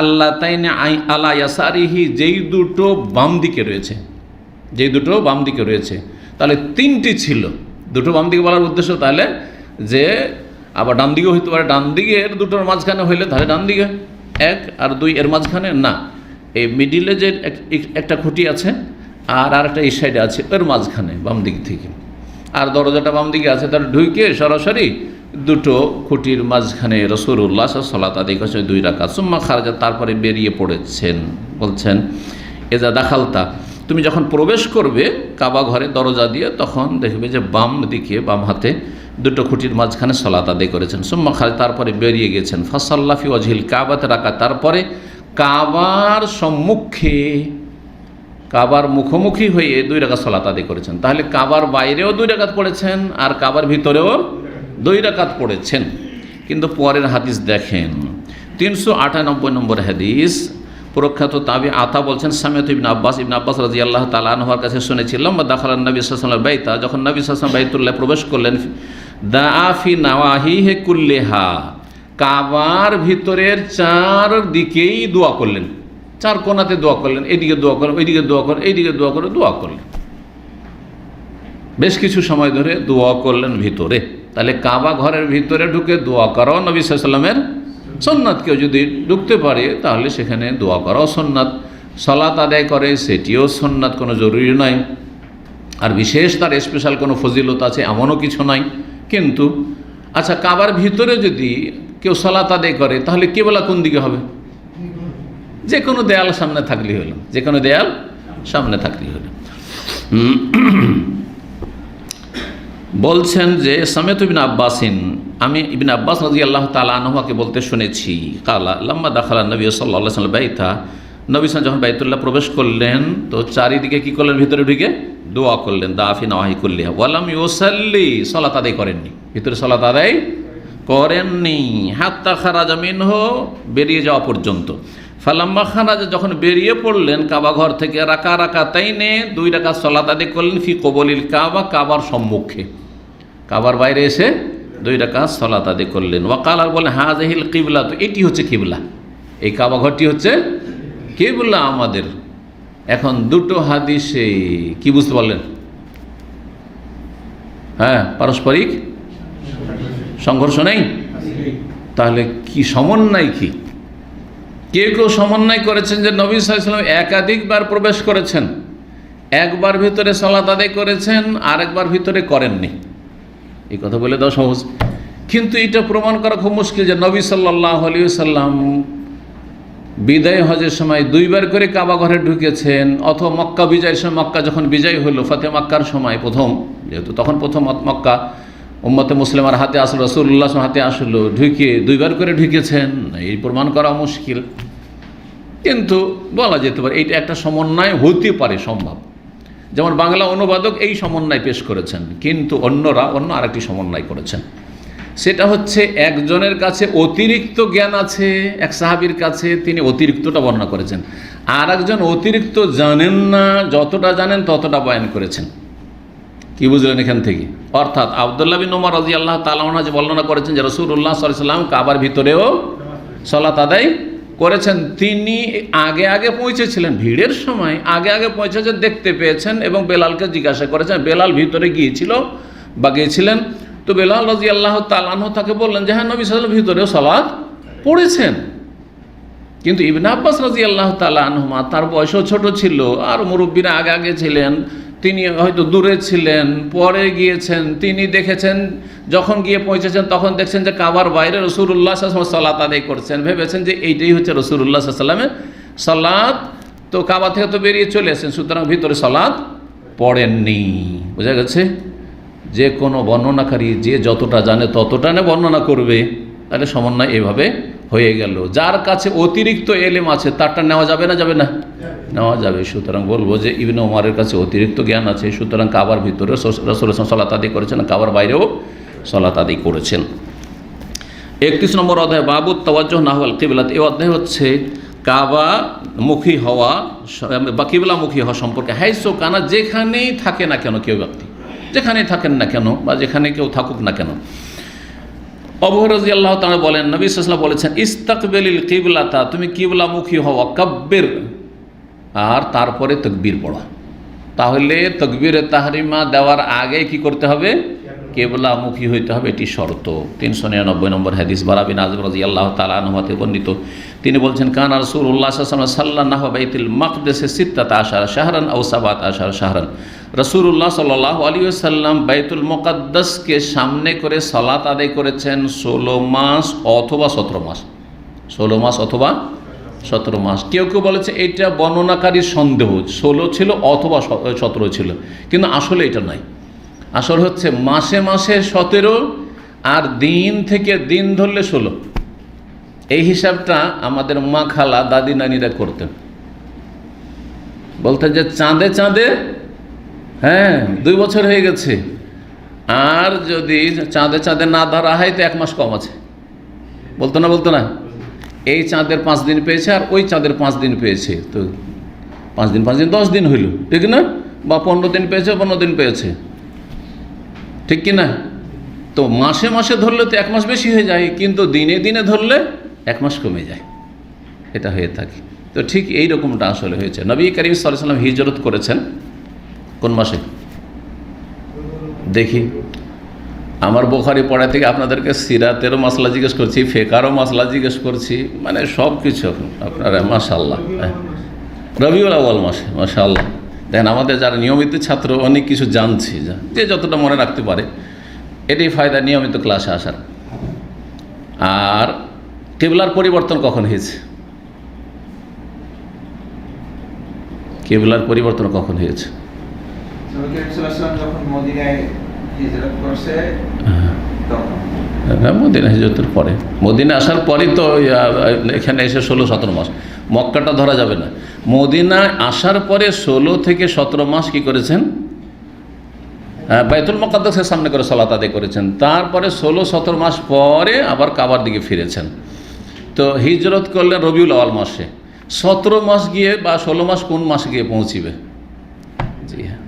আল্লাহ তাইনে আলা ইয়াসারিহি, যেই দুটো বাম দিকে রয়েছে, যেই দুটো বাম দিকে রয়েছে, তাহলে তিনটি ছিল। দুটো বাম দিকে বলার উদ্দেশ্য তাহলে যে আবার ডান দিকে হইতে পারে, ডান দিকের দুটোর মাঝখানে হইলে তাহলে ডান দিকে এক আর দুই, এর মাঝখানে না, এই মিডিলে যে একটা খুঁটি আছে আর একটা এই সাইডে আছে, এর মাঝখানে বাম দিক থেকে, আর দরজাটা বাম দিকে আছে, তাহলে ঢুকে সরাসরি দুটো খুঁটির মাঝখানে রাসূলুল্লাহ সাল্লাল্লাহু আলাইহি ওয়াসাল্লাম 2 রাকাত। সুম্মা খারাজা, তারপরে বেরিয়ে পড়েছেন। বলছেন এজা দাখালতা, তুমি যখন প্রবেশ করবে কাবা ঘরে দরজা দিয়ে, তখন দেখবে যে বাম দিকে, বাম হাতে দুটো খুঁটির মাঝখানে সালাত আদায় করেছেন। সুম্মা খারাজ, তারপরে বেরিয়ে গেছেন। ফাসাল্লা ফি ওয়াজহিল কাবাতে রাকাত, তারপরে কাবার সম্মুখে, কাবার মুখোমুখি হয়ে 2 রাকাত সালাত আদায় করেছেন। তাহলে কাবার বাইরেও 2 রাকাত পড়েছেন আর কাবার ভিতরেও 2 রাকাত পড়েছেন। কিন্তু পরের হাদিস দেখেন, 398 নম্বর হাদিস, প্রখ্যাত তাবি আতা বলছেন, সামিয়াতু ইবনে আব্বাস রাদিয়াল্লাহু তাআলা আনহুর কাছে শুনেছিলাম, বা দাখালান নবী সাল্লাল্লাহু আলাইহি ওয়াসাল্লাম বাইতা, যখন নবী সাল্লাল্লাহু আলাইহি ওয়াসাল্লাম বাইতুল্লাহ প্রবেশ করলেন, দাআ ফি নাওয়াহিহি কুল্লিহা, কাবার ভিতরের 4 দিকেই দোয়া করলেন, 4 কোণাতে দোয়া করলেন, এদিকে দোয়া করলেন, ওইদিকে দোয়া করলেন, এইদিকে দোয়া করে দোয়া করলেন, বেশ কিছু সময় ধরে দোয়া করলেন ভিতরে। তাহলে কাবা ঘরের ভিতরে ঢুকে দোয়া করাও নবী সাল্লাল্লাহু আলাইহি ওয়াসাল্লামের সুন্নাত। কেউ যদি ঢুকতে পারে তাহলে সেখানে দোয়া করাও সুন্নাত, সালাত আদায় করে সেটিও সুন্নাত, কোনো জরুরি নয়। আর বিশেষ তার স্পেশাল কোনো ফজিলত আছে এমনও কিছু নাই। কিন্তু আচ্ছা, কাবার ভিতরে যদি কেউ সালাত আদায় করে তাহলে কিবলা কোন দিকে হবে? যে কোনো দেয়াল সামনে থাকলেই হলো, যে কোনো দেয়াল সামনে থাকলেই হলো। বলছেন যে সামিয়াতু ইবনে আব্বাসিন, আমি ইবনে আব্বাস রাদিয়াল্লাহু তাআলা আনহুকে বলতে শুনেছি, কালা লাম্মা দাখালা নবী সাল্লাল্লাহু আলাইহি ওয়াসাল্লাম বাইতা, নবী সাল্লাল্লাহু যখন বাইতুল্লাহ প্রবেশ করলেন তো চারিদিকে কি করলেন? ভিতরে ঢুকে দোয়া করলেন। দাফি নাওয়াহি কুল্লিহা ওয়ালাম ইউসাল্লি, সালাত আদায় করেননি, ভিতরে সালাত আদায় করেননি, হাত্তা খারাজা মিনহু, বেরিয়ে যাওয়া পর্যন্ত। ফালাম্মা খারাজা, যখন বেরিয়ে পড়লেন কাবা ঘর থেকে, রাকাতাইনে 2 রাকাত সালাত আদায় করলেন, ফি কবলিল কাবা, কাবার সম্মুখে, কাবার বাইরে এসে 2 রাকাত সালাত আদায় করলেন। ওয়াকাল, আর বলেন হাযিহিল কিবলা, তো এটি হচ্ছে কিবলা, এই কাবা ঘরটি হচ্ছে কিবলা আমাদের। এখন দুটো হাদিসে কি বুঝতে পারলেন? হ্যাঁ, পারস্পরিক সংঘর্ষ নেই? তাহলে কি সমন্বয়? কি কেউ সমন্বয় করেছেন যে নবী সাল্লাল্লাহু আলাইহি ওয়াসাল্লাম একাধিকবার প্রবেশ করেছেন, একবার ভিতরে সালাত আদায় করেছেন, আরেকবার ভিতরে করেননি। এই কথা বলে দাও সহজ, কিন্তু এটা প্রমাণ করা খুব মুশকিল যে নবী সাল্লাল্লাহু আলাইহি ওয়াসাল্লাম বিদায় হজের সময় 2 বার করে কাবা ঘরে ঢুকেছেন, অথবা মক্কা বিজয়ের সময়, মক্কা যখন বিজয় হলো, ফাতে মক্কার সময় প্রথম, যেহেতু তখন প্রথম মক্কা উম্মতে মুসলিমার হাতে আসলো, রাসূলুল্লাহ হাতে আসলো, ঢুকে 2 বার করে ঢুকেছেন, এই প্রমাণ করা মুশকিল। কিন্তু বলা যেতে পারে এইটা একটা সমন্বয় হতে পারে, সম্ভব। যেমন বাংলা অনুবাদক এই সমন্বয় পেশ করেছেন, কিন্তু অন্য আরেকটি সমন্বয় করেছেন। সেটা হচ্ছে একজনের কাছে অতিরিক্ত জ্ঞান আছে, এক সাহাবীর কাছে, তিনি অতিরিক্তটা বর্ণনা করেছেন, আর একজন অতিরিক্ত জানেন না, যতটা জানেন ততটা বয়ান করেছেন। কি বুঝলেন এখান থেকে? অর্থাৎ আব্দুল্লাহ বিন উমর রাদিয়াল্লাহু তাআলা আনহু যে বর্ণনা করেছেন যে রাসূলুল্লাহ সাল্লাল্লাহু আলাইহি ওয়াসাল্লাম কাবার ভিতরেও সালাত আদায় করেছেন, তিনি আগে পৌঁছেছিলেন, ভিড়ের সময় আগে পৌঁছেছেন, দেখতে পেয়েছেন এবং বেলালকে জিজ্ঞাসা করেছেন। বেলাল ভিতরে গিয়েছিলেন, তো বেলাল রাদিয়াল্লাহু তাআলা আনহু তাকে বললেন যে হ্যাঁ, নবী সাল্লাল্লাহু আলাইহি ওয়াসাল্লাম ভিতরেও সালাত পড়েছেন। কিন্তু ইবনে আব্বাস রাদিয়াল্লাহু তাআলা আনহুমা, তার বয়সও ছোট ছিল, আর মুরব্বীরা আগে ছিলেন, তিনি হয়তো দূরে ছিলেন, পরে গিয়েছেন, তিনি দেখেছেন, যখন গিয়ে পৌঁছেছেন তখন দেখছেন যে কাবার বাইরে রাসূলুল্লাহ সাল্লাল্লাহু আলাইহি ওয়াসাল্লাম সালাত আদায় করছেন, ভেবেছেন যে এইটাই হচ্ছে রাসূলুল্লাহ সাল্লাল্লাহু আলাইহি ওয়াসাল্লামের সালাত। তো কাবা থেকে তো বেরিয়ে চলে এসেছেন, সুতরাং ভিতরে সালাত পড়েননি। বোঝা গেছে? যে কোনো বর্ণনাকারী যে যতটা জানে ততটা না বর্ণনা করবে, তাহলে সমন্বয় এভাবে হয়ে গেল। যার কাছে অতিরিক্ত এলেম আছে তারটা নেওয়া যাবে না? যাবে না? নেওয়া যাবে। সুতরাং বলবো যে ইবনে ওমরের কাছে অতিরিক্ত জ্ঞান আছে, সুতরাং কাবার ভিতরে রাসূলুল্লাহ সালাত আদায় করেছেন, কাবার বাইরেও সালাত আদায় করেছেন। 31 নম্বর অধ্যায়, বাবু তাওয়াজ্জুহ নাহওয়াল কিবলাত। এই অধ্যায় হচ্ছে কাবা মুখী হওয়া বা কিবলামুখী হওয়া সম্পর্কে। হাইসু কানা, যেখানেই থাকে না কেন কেউ ব্যক্তি, যেখানেই থাকেন না কেন বা যেখানে কেউ থাকুক না কেন। আবু হুরায়রা রাদিয়াল্লাহু তাআলা বলেন, নবী সাল্লাল্লাহু আলাইহি ওয়াসাল্লাম বলেছেন, ইস্তাকবিলিল কিবলাতা, তুমি কিবলামুখী হও, কাব্বির, আর তারপরে তাকবীর পড়ো। তাহলে তাকবীরে তাহরিমা দেওয়ার আগে কি করতে হবে? কেবলামুখী হইতে হবে, এটি শর্ত। 399 নম্বর হাদিস, বারা বিন আযিব রাদিয়াল্লাহু তাআলা আনহু হতে বর্ণিত। তিনি বলছেন, কানা রাসূলুল্লাহ সাল্লাল্লাহু আলাইহি ওয়াসাল্লাম নাহওয়া বাইতুল মাকদিসে 16 শাহরান আও 17 শাহরান। রাসূলুল্লাহ সাল্লাল্লাহু আলাইহি ওয়াসাল্লাম বাইতুল মুকাদ্দাসকে সামনে করে সালাত আদায় করেছেন 16 মাস অথবা 17 মাস। 16 মাস অথবা 17 মাস। কেউ কেউ বলেছে এটা বর্ণনাকারীর সন্দেহ, 16 ছিল অথবা 17 ছিল, কিন্তু আসলে এটা নয়। আসল হচ্ছে মাসে মাসে 17 আর দিন থেকে দিন ধরলে 16। এই হিসাবটা আমাদের মা, খালা, দাদি, নানিরা করতেন। বলতেন যে চাঁদে চাঁদে 2 বছর হয়ে গেছে, আর যদি চাঁদে চাঁদে না ধরা হয় তো 1 মাস কম আছে। বলতো না? এই চাঁদের 5 দিন পেয়েছে আর ওই চাঁদের 5 দিন পেয়েছে, তো 5 দিন 10 দিন হইল, ঠিক না? বা 15 দিন পেয়েছে, 15 দিন পেয়েছে, ঠিক কি না? তো মাসে মাসে ধরলে তো 1 মাস বেশি হয়ে যায়, কিন্তু দিনে দিনে ধরলে 1 মাস কমে যায়, এটা হয়ে থাকে। তো ঠিক এই রকমটা আসলে হয়েছে। নবী করিম সাল্লাল্লাহু আলাইহি ওয়াসাল্লাম হিজরত করেছেন কোন মাসে? দেখি, আমার বুখারী পড়া থেকে আপনাদেরকে সিরাতেরও মাসলা জিজ্ঞেস করছি, ফিকহেরও মাসলা জিজ্ঞেস করছি, মানে সব কিছু আপনারা মাশাআল্লাহ। রবিউল আউয়াল মাসে, মাশাআল্লাহ। দেখেন, আমাদের যারা নিয়মিত ছাত্র অনেক কিছু জানছি, যে যতটা মনে রাখতে পারে, এটাই ফায়দা নিয়মিত ক্লাসে আসার। আর কিবলার পরিবর্তন কখন হয়েছে? কিবলার পরিবর্তন কখন হয়েছে? মদিনা হিজরতের পরে, মদিনা আসার পরই তো এখানে এসে 16-17 মাস। মক্কাটা ধরা যাবে না। মদিনা আসার পরে 16 থেকে 17 মাস কি করেছেন? বাইতুল মুকাদ্দাসের সামনে করে সালাত আদায় করেছেন। তারপরে 16-17 মাস পরে আবার কাবার দিকে ফিরেছেন। তো হিজরত করলেন রবিউল আউয়াল মাসে। 17 মাস গিয়ে বা 16 মাস কোন মাসে গিয়ে পৌঁছিবে? জি হ্যাঁ,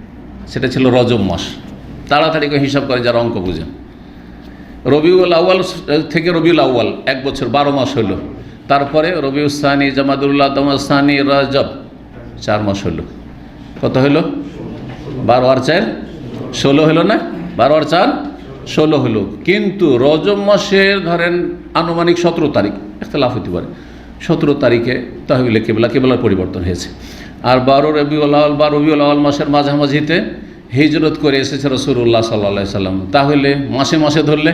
সেটা ছিল রজব মাস। তাড়াতাড়ি করে হিসাব করে যারা অঙ্ক বুঝেন, রবিউল আউয়াল থেকে রবিউল আউয়াল 1 বছর 12 মাস হলো। তারপরে রবিউল সানি, জামাদুল্লাহ, সানি, রজব 4 মাস হলো। কত হলো? 12 আর 4 16 হলো না? 12 আর 4 16 হলো। কিন্তু রজব মাসের ধরেন আনুমানিক 17 তারিখ, ইখতিলাফ হতে পারে, 17 তারিখে তাহলে কেবলার পরিবর্তন হয়েছে। আর 12 রবিউল আউয়াল বা রবিউল আউয়াল মাসের মাঝামাঝিতে হিজরত করে এসেছে রাসূলুল্লাহ সাল্লাল্লাহু আলাইহি ওয়াসাল্লাম। তাহলে মাসে মাসে ধরলে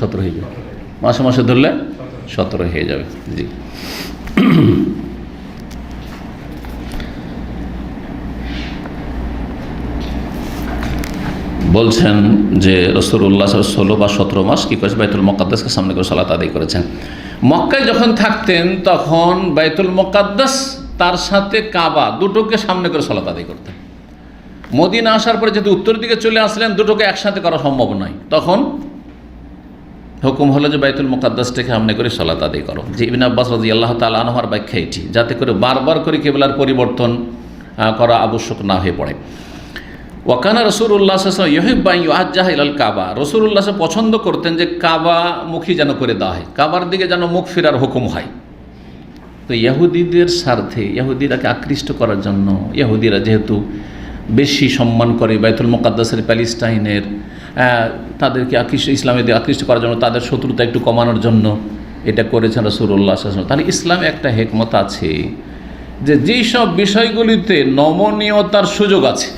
17 হয়ে যাবে। মাসে মাসে ধরলে 17 হয়ে যাবে। জি, বলছেন যে রাসূলুল্লাহ 16 বা 17 মাস কি করেছে? বাইতুল মুকাদ্দাসকে সামনে করে সালাত আদায় করেছেন। মক্কায় যখন থাকতেন তখন বাইতুল মুকাদ্দাস তার সাথে কাবা দুটোকে সামনে করে সালাত আদায় করতেন। মদিনা আসার পরে যেহেতু উত্তর দিকে চলে আসলেন, দুটোকে একসাথে করা সম্ভব নয়, তখন হুকুম হলো যে বাইতুল মুকাদ্দাসটাকে সামনে করে সালাত আদায় করো। যে ইবনে আব্বাস রাদিয়াল্লাহু তাআলা আনহুর ব্যাখ্যা এটি, যাতে করে বারবার করে কিবলার পরিবর্তন করা আবশ্যক না হয়ে পড়ে। ওয়াকানা রাসূলুল্লাহ সাল্লাল্লাহু আলাইহি ওয়াসাল্লাম ইউহিব্বু আন ইউআজ্জাহা ইলাল কাবা। রাসূলুল্লাহ পছন্দ করতেন যে কাবা মুখী যেন করে দেওয়া হয়, কাবার দিকে যেন মুখ ফেরার হুকুম হয়। তো ইহুদিদের স্বার্থে, ইহুদিরাকে আকৃষ্ট করার জন্য, ইহুদিরা যেহেতু বেশি সম্মান করে বাইতুল মুকাদ্দাসের, প্যালেস্টাইনের, তাদেরকে ইসলামে আকৃষ্ট করার জন্য, তাদের শত্রুতা একটু কমানোর জন্য এটা করেছেন রাসূলুল্লাহ সাল্লাল্লাহু আলাইহি ওয়াসাল্লাম। তাহলে ইসলামে একটা হিকমত আছে যে যেই সব বিষয়গুলিতে নমনীয়তার সুযোগ আছে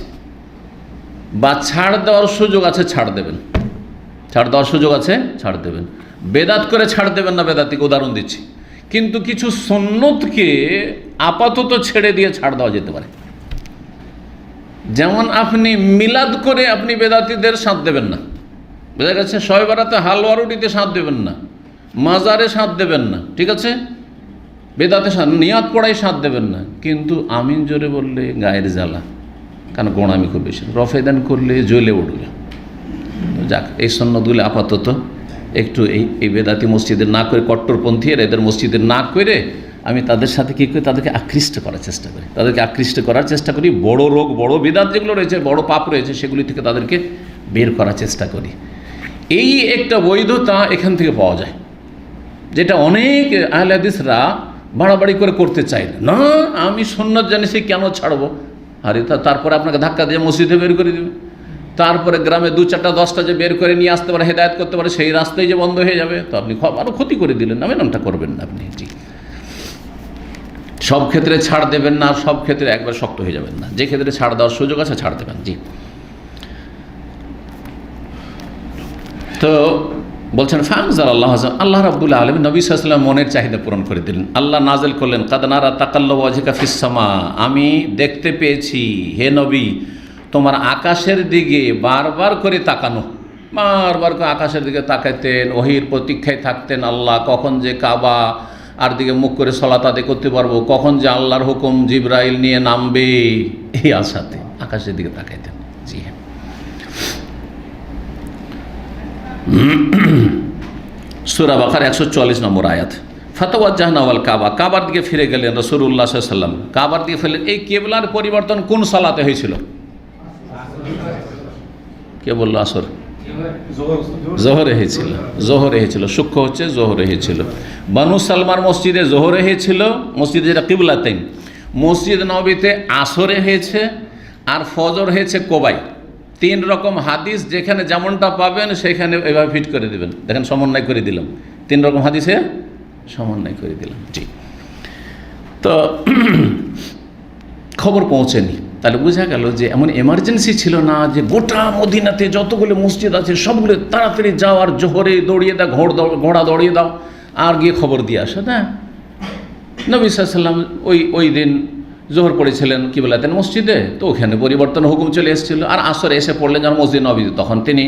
বা ছাড় দেওয়ার সুযোগ আছে, ছাড় দেবেন। ছাড় দেওয়ার সুযোগ আছে, ছাড় দেবেন। বেদাত করে ছাড় দেবেন না, বেদাতিকে উদাহরণ দিচ্ছি। কিন্তু কিছু সুন্নতকে আপাতত ছেড়ে দিয়ে ছাড় দেওয়া যেতে পারে। যেমন আপনি মিলাদ করে আপনি বেদাতিদের সাথ দেবেন না, বোঝা গেছে? শবে বরাতে হালুয়া রুটিতে সাথ দেবেন না, মাজারে সাথ দেবেন না, ঠিক আছে? বেদাতে নিয়াত পড়াই সাথ দেবেন না। কিন্তু আমিন জোরে বললে গায়ের জ্বালা, কারণ গোড়ামি খুব বেশি, রফেদান করলে জ্বলে উঠবে। যাক, এই সুন্নতগুলো আপাতত একটু এই বেদাতি মসজিদের না করে, কট্টরপন্থী এদের মসজিদের না করে, আমি তাদের সাথে কী করি? তাদেরকে আকৃষ্ট করার চেষ্টা করি, বড় রোগ, বড় বিদাত যেগুলো রয়েছে, বড় পাপ রয়েছে, সেগুলি থেকে তাদেরকে বের করার চেষ্টা করি। এই একটা বৈধতা এখান থেকে পাওয়া যায়, যেটা অনেক আহলে হাদিসরা বাড়াবাড়ি করে করতে চায় না। আমি সুন্নাত জানি, সে কেন ছাড়বো? আরে তারপরে আপনাকে ধাক্কা দিয়ে মসজিদে বের করে দেবে, তারপরে গ্রামে 2-4-10টা যে বের করে নিয়ে আসতে পারে, হেদায়েত করতে পারে, সেই রাস্তায় যে বন্ধ হয়ে যাবে, তো আপনি আরও ক্ষতি করে দিলেন না। এমনটা করবেন না আপনি। জি, সব ক্ষেত্রে ছাড় দেবেন না, আর সব ক্ষেত্রে একবার শক্ত হয়ে যাবেন না। যে ক্ষেত্রে ছাড় দেওয়ার সুযোগ আছে ছাড় দেবেন। জি, তো বলছেন ফাংজাল আল্লাহ, আল্লাহ রাব্বুল আলামিন নবী সাল্লাল্লাহু আলাইহি ওয়াসাল্লাম মনের চাহিদা পূরণ করে দিলেন। আল্লাহ নাযিল করলেন, কাদ নারা তাকাল্লুবা ওয়াজহিকা ফিস সামা, আমি দেখতে পেয়েছি হে নবী তোমার আকাশের দিকে বারবার করে তাকানো, বারবার করে আকাশের দিকে তাকাইতেন, ওহির প্রতীক্ষায় থাকতেন। আল্লাহ কখন যে কাবা আর দিকে মুখ করে সালাত আদায় করতে পারবো, কখন যে আল্লাহর হুকুম জিবরাইল নিয়ে নামবে, এই আশাতে আকাশের দিকে তাকাইতেন। জি হ্যাঁ, সূরা বাকারা 144 নম্বর আয়াত। ফাতাওয়াজ্জাহনা ওয়াল কাবা, কাবার দিকে ফিরে গেলেন রাসূলুল্লাহ সাল্লাল্লাহু আলাইহি ওয়াসাল্লাম, কাবার দিকে ফিরলেন। এই কিবলার পরিবর্তন কোন সালাতে হয়েছিল? কে বললো? আসর, জোহরে হয়েছিল। জোহরে হয়েছিল, সূক্ষ্ম হচ্ছে জোহরে হয়েছিল। বানু সালমার মসজিদে জোহরে হয়েছিল, মসজিদে যেটা কিবলাতেন। মসজিদ নববীতে আসরে হয়েছে, আর ফজর হয়েছে কোবায়। 3 রকম হাদিস যেখানে যেমনটা পাবেন সেখানে এভাবে ফিট করে দেবেন। দেখেন সমন্বয় করে দিলাম, 3 রকম হাদিসে সমন্বয় করে দিলাম। জি, তো খবর পৌঁছেনি, তাহলে বোঝা গেল যে এমন এমার্জেন্সি ছিল না যে গোটা মদিনাতে যতগুলো মসজিদ আছে সবগুলো তাড়াতাড়ি যাও আর জোহরে দৌড়িয়ে দাও, ঘোড়া দৌড়িয়ে দাও আর গিয়ে খবর দিয়ে আসো। না, নবী সাল্লাল্লাহু আলাইহি ওয়াসাল্লাম ওই দিন জোহর পড়েছিলেন কিবলাতেন মসজিদে, তো ওখানে পরিবর্তন হুকুম চলে এসেছিলো। আর আসরে এসে পড়লেন যখন মসজিদ নববীতে, তখন তিনি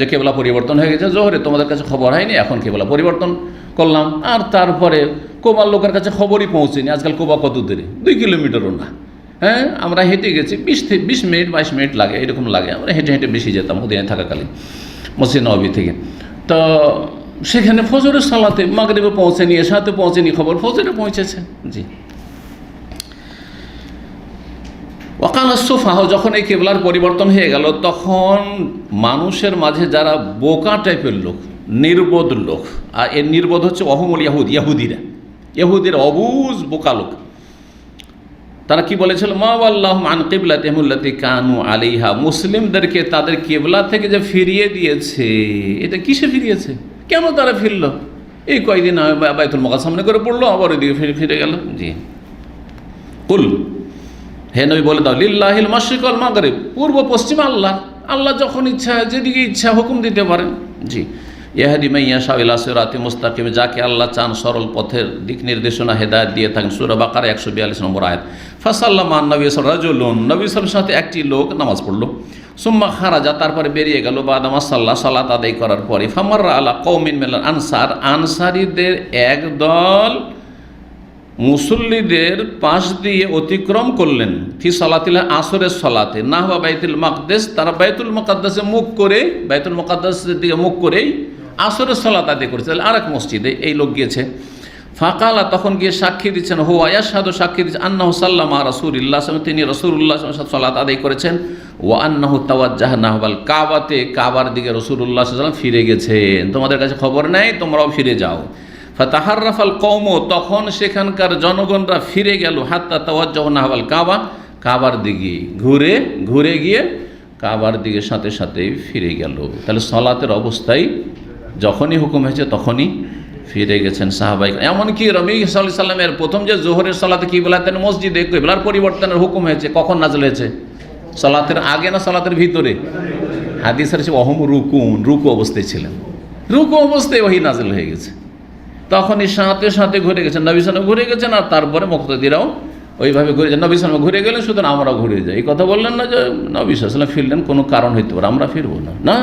যে কেবলা পরিবর্তন হয়ে গেছে, জোহরে তোমাদের কাছে খবর হয়নি, এখন কেবলা পরিবর্তন করলাম। আর তারপরে কোবার লোকের কাছে খবরই পৌঁছেনি। আজকাল কোবা কত দূরে? 2 কিলোমিটারও না। হ্যাঁ, আমরা হেঁটে গেছি, 20 মিনিট 22 মিনিট লাগে, এরকম লাগে। আমরা হেঁটে হেঁটে বেশি যেতাম মদিনায় থাকাকালীন মসজিদ নববী থেকে। তো সেখানে ফজরের সালাতে মাগরিবে পৌঁছেনি, এশাতে পৌঁছেনি, খবর ফজরে পৌঁছেছে। জি, ওয়াকাল সুফাহ, যখন এই কেবলার পরিবর্তন হয়ে গেল, তখন মানুষের মাঝে যারা বোকা টাইপের লোক, নির্বোধ লোক, আর এর নির্বোধ হচ্ছে অহমুল ইহুদিরা অবুজ বোকা লোক, তারা কি বলেছিল? মা ওয়াল্লাহুম আন কিবলাতিহিম আল্লাতী কানু আলাইহা, মুসলিমদেরকে তাদের কিবলা থেকে যে ফিরিয়ে দিয়েছে, এটা কিসে ফিরিয়েছে? কেন তারা ফিরল? এই কয়দিন বাইতুল মুকাদ্দাস সামনে করে পড়লো, আবার ওইদিকে ফিরে গেল। জি, কুল, হে নবী বলে দাও, লিল্লাহিল মাশরিক ওয়াল মাগরিব, পূর্ব পশ্চিম আল্লাহ, আল্লাহ যখন ইচ্ছা যেদিকে ইচ্ছা হুকুম দিতে পারেন। জি, ইয়াহদি মান ইয়াশাউ ইলা সিরাতিন মুস্তাকিম, যাকে আল্লাহ চান সরল পথের দিক নির্দেশনা হেদায়েত দিয়ে থাকেন। সূরা বাকারা 142 নম্বর আয়াত। ফাসাল্লামা নবী রাজুলুন, নবী সাল্লাল্লাহু সাথে একটি লোক নামাজ পড়লো। সুম্মা খারাজা, তারপরে বেরিয়ে গেল। বাদামা সাল্লাহ, সালাত আদায় করার পরে। ফামাররা আলা কওমিন মিনাল আনসার, আনসারীদের একদল মুসল্লিদের পাশ দিয়ে অতিক্রম করলেন। ফি সালাতিল আসরের সালাতে, নাহওয়া বাইতুল মাকদাস, তারা বাইতুল মুকাদ্দাসে মুখ করে, বাইতুল মুকাদ্দাসের দিকে মুখ করেই আসরের সালাত আদায় করেছে। আর এক মসজিদে এই লোক গিয়েছে। ফাকালা, তখন গিয়ে সাক্ষী দিচ্ছেন, হুয়া ইয়াশহাদু, সাক্ষী দিচ্ছেন, আন্নাহু সাল্লামা রাসূলুল্লাহ, তিনি রাসূলুল্লাহ সালাত আদায় করেছেন। ওয়া আন্নাহু তাওয়াজ্জাহা নাহওয়াল কাবাতে, কাবার দিকে রাসূলুল্লাহ সাল্লাল্লাহু আলাইহি ওয়াসাল্লাম ফিরে গেছেন। তোমাদের কাছে খবর নেই, তোমরাও ফিরে যাও। ফাতাহাররাফাল কওম, তখন সেখানকার জনগণরা ফিরে গেল। হাত্তা তাওয়াজ্জাহু নাহওয়াল কাবা, কাবার দিকে ঘুরে গিয়ে কাবার দিকে সাথে সাথে ফিরে গেল। তাহলে সালাতের অবস্থায় যখনই হুকুম হয়েছে তখনই ফিরে গেছেন সাহাবাই। এমনকি নবী সাল্লাল্লাহু আলাইহি ওয়াসাল্লামের প্রথম যে জোহরের সালাতে কিবলাতেন মসজিদে কিবলার পরিবর্তনের হুকুম হয়েছে, কখন নাযিল হয়েছে? সালাতের আগে না সালাতের ভিতরে? হাদিসের সে অহম রুকু অবস্থায় ছিলেন, রুকু অবস্থায় ওহী নাযিল হয়ে গেছে। তখনই সাথে সাথে ঘুরে গেছেন, নবী সাল্লাল্লাহু ঘুরে গেছেন, আর তারপরে মুক্তাদিরাও ওইভাবে ঘুরে যান। নবী সাল্লাল্লাহু ঘুরে গেলেন, সুতরাং আমরাও ঘুরে যাই। এই কথা বললেন না যে নবী সাল্লাল্লাহু ফিরলেন, কোনো কারণ হইতে পারে, আমরা ফিরবো না। না,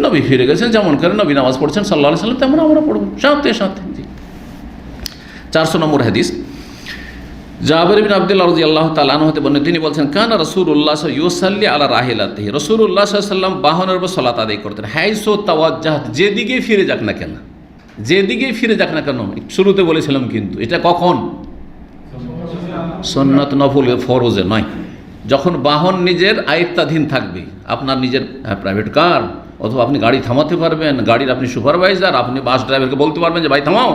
নবী ফিরে গেছেন, যেমন করে নবী নামাজ পড়ছেন সাল্লাল্লাহু আলাইহি ওয়াসাল্লাম, তেমন আমরা পড়ব সাথে সাথে। জি, 400 নম্বর হাদিস। জাবের বিন আব্দুল্লাহ রাদিয়াল্লাহু তাআলা আনহু হতে বর্ণিত, তিনি বলছেন, কানা রাসূলুল্লাহ ইউসাল্লি আলা রাহিলাতিহি, রাসূলুল্লাহ সাল্লাল্লাহু আলাইহি ওয়াসাল্লাম বাহনের উপর সালাত আদায় করতেন। হাইসু তাওয়াজ্জাহাত, যেদিকে ফিরে যাক না কেন, যেদিকেই ফিরে যাক না কেন। শুরুতে বলেছিলাম কিন্তু এটা কখন? সুন্নাত, নফল, ফরজে নয়। যখন বাহন নিজের আয়ত্তাধীন থাকবে, আপনার নিজের প্রাইভেট কার, অথবা আপনি গাড়ি থামাতে পারবেন, গাড়ির আপনি সুপারভাইজার, আপনি বাস ড্রাইভারকে বলতে পারবেন যে ভাই থামাও,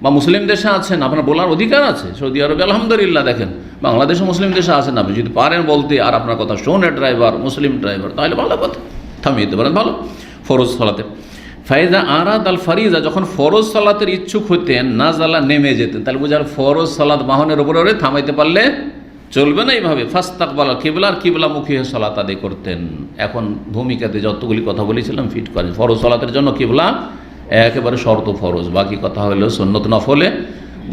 বা মুসলিম দেশে আছেন, আপনার বলার অধিকার আছে। সৌদি আরবে আলহামদুলিল্লাহ দেখেন বাংলাদেশে মুসলিম দেশে আছেন, আপনি যদি পারেন বলতে আর আপনার কথা শোনে ড্রাইভার, মুসলিম ড্রাইভার, তাহলে ভালো কথা, থামিয়ে দিতে পারেন, ভালো। ফরজ সালাতে ফাইজা আরাদ আল ফারিজা, যখন ফরজ সালাতের ইচ্ছুক হতেন, নাজালা নেমে যেতেন, তাহলে বোঝার ফরজ সালাত বাহনের উপরে ওরে থামাইতে পারলে চলবে না এইভাবে। ফাস্তাকবাল কিবলা, আর কিবলামুখী হয়ে সালাত আদায় করতেন। এখন ভূমিকাতে যতগুলি কথা বলেছিলাম ফিট করেন। ফরজ সালাতের জন্য কিবলা একেবারে শর্ত ফরজ, বাকি কথা হলো সুন্নত নফলে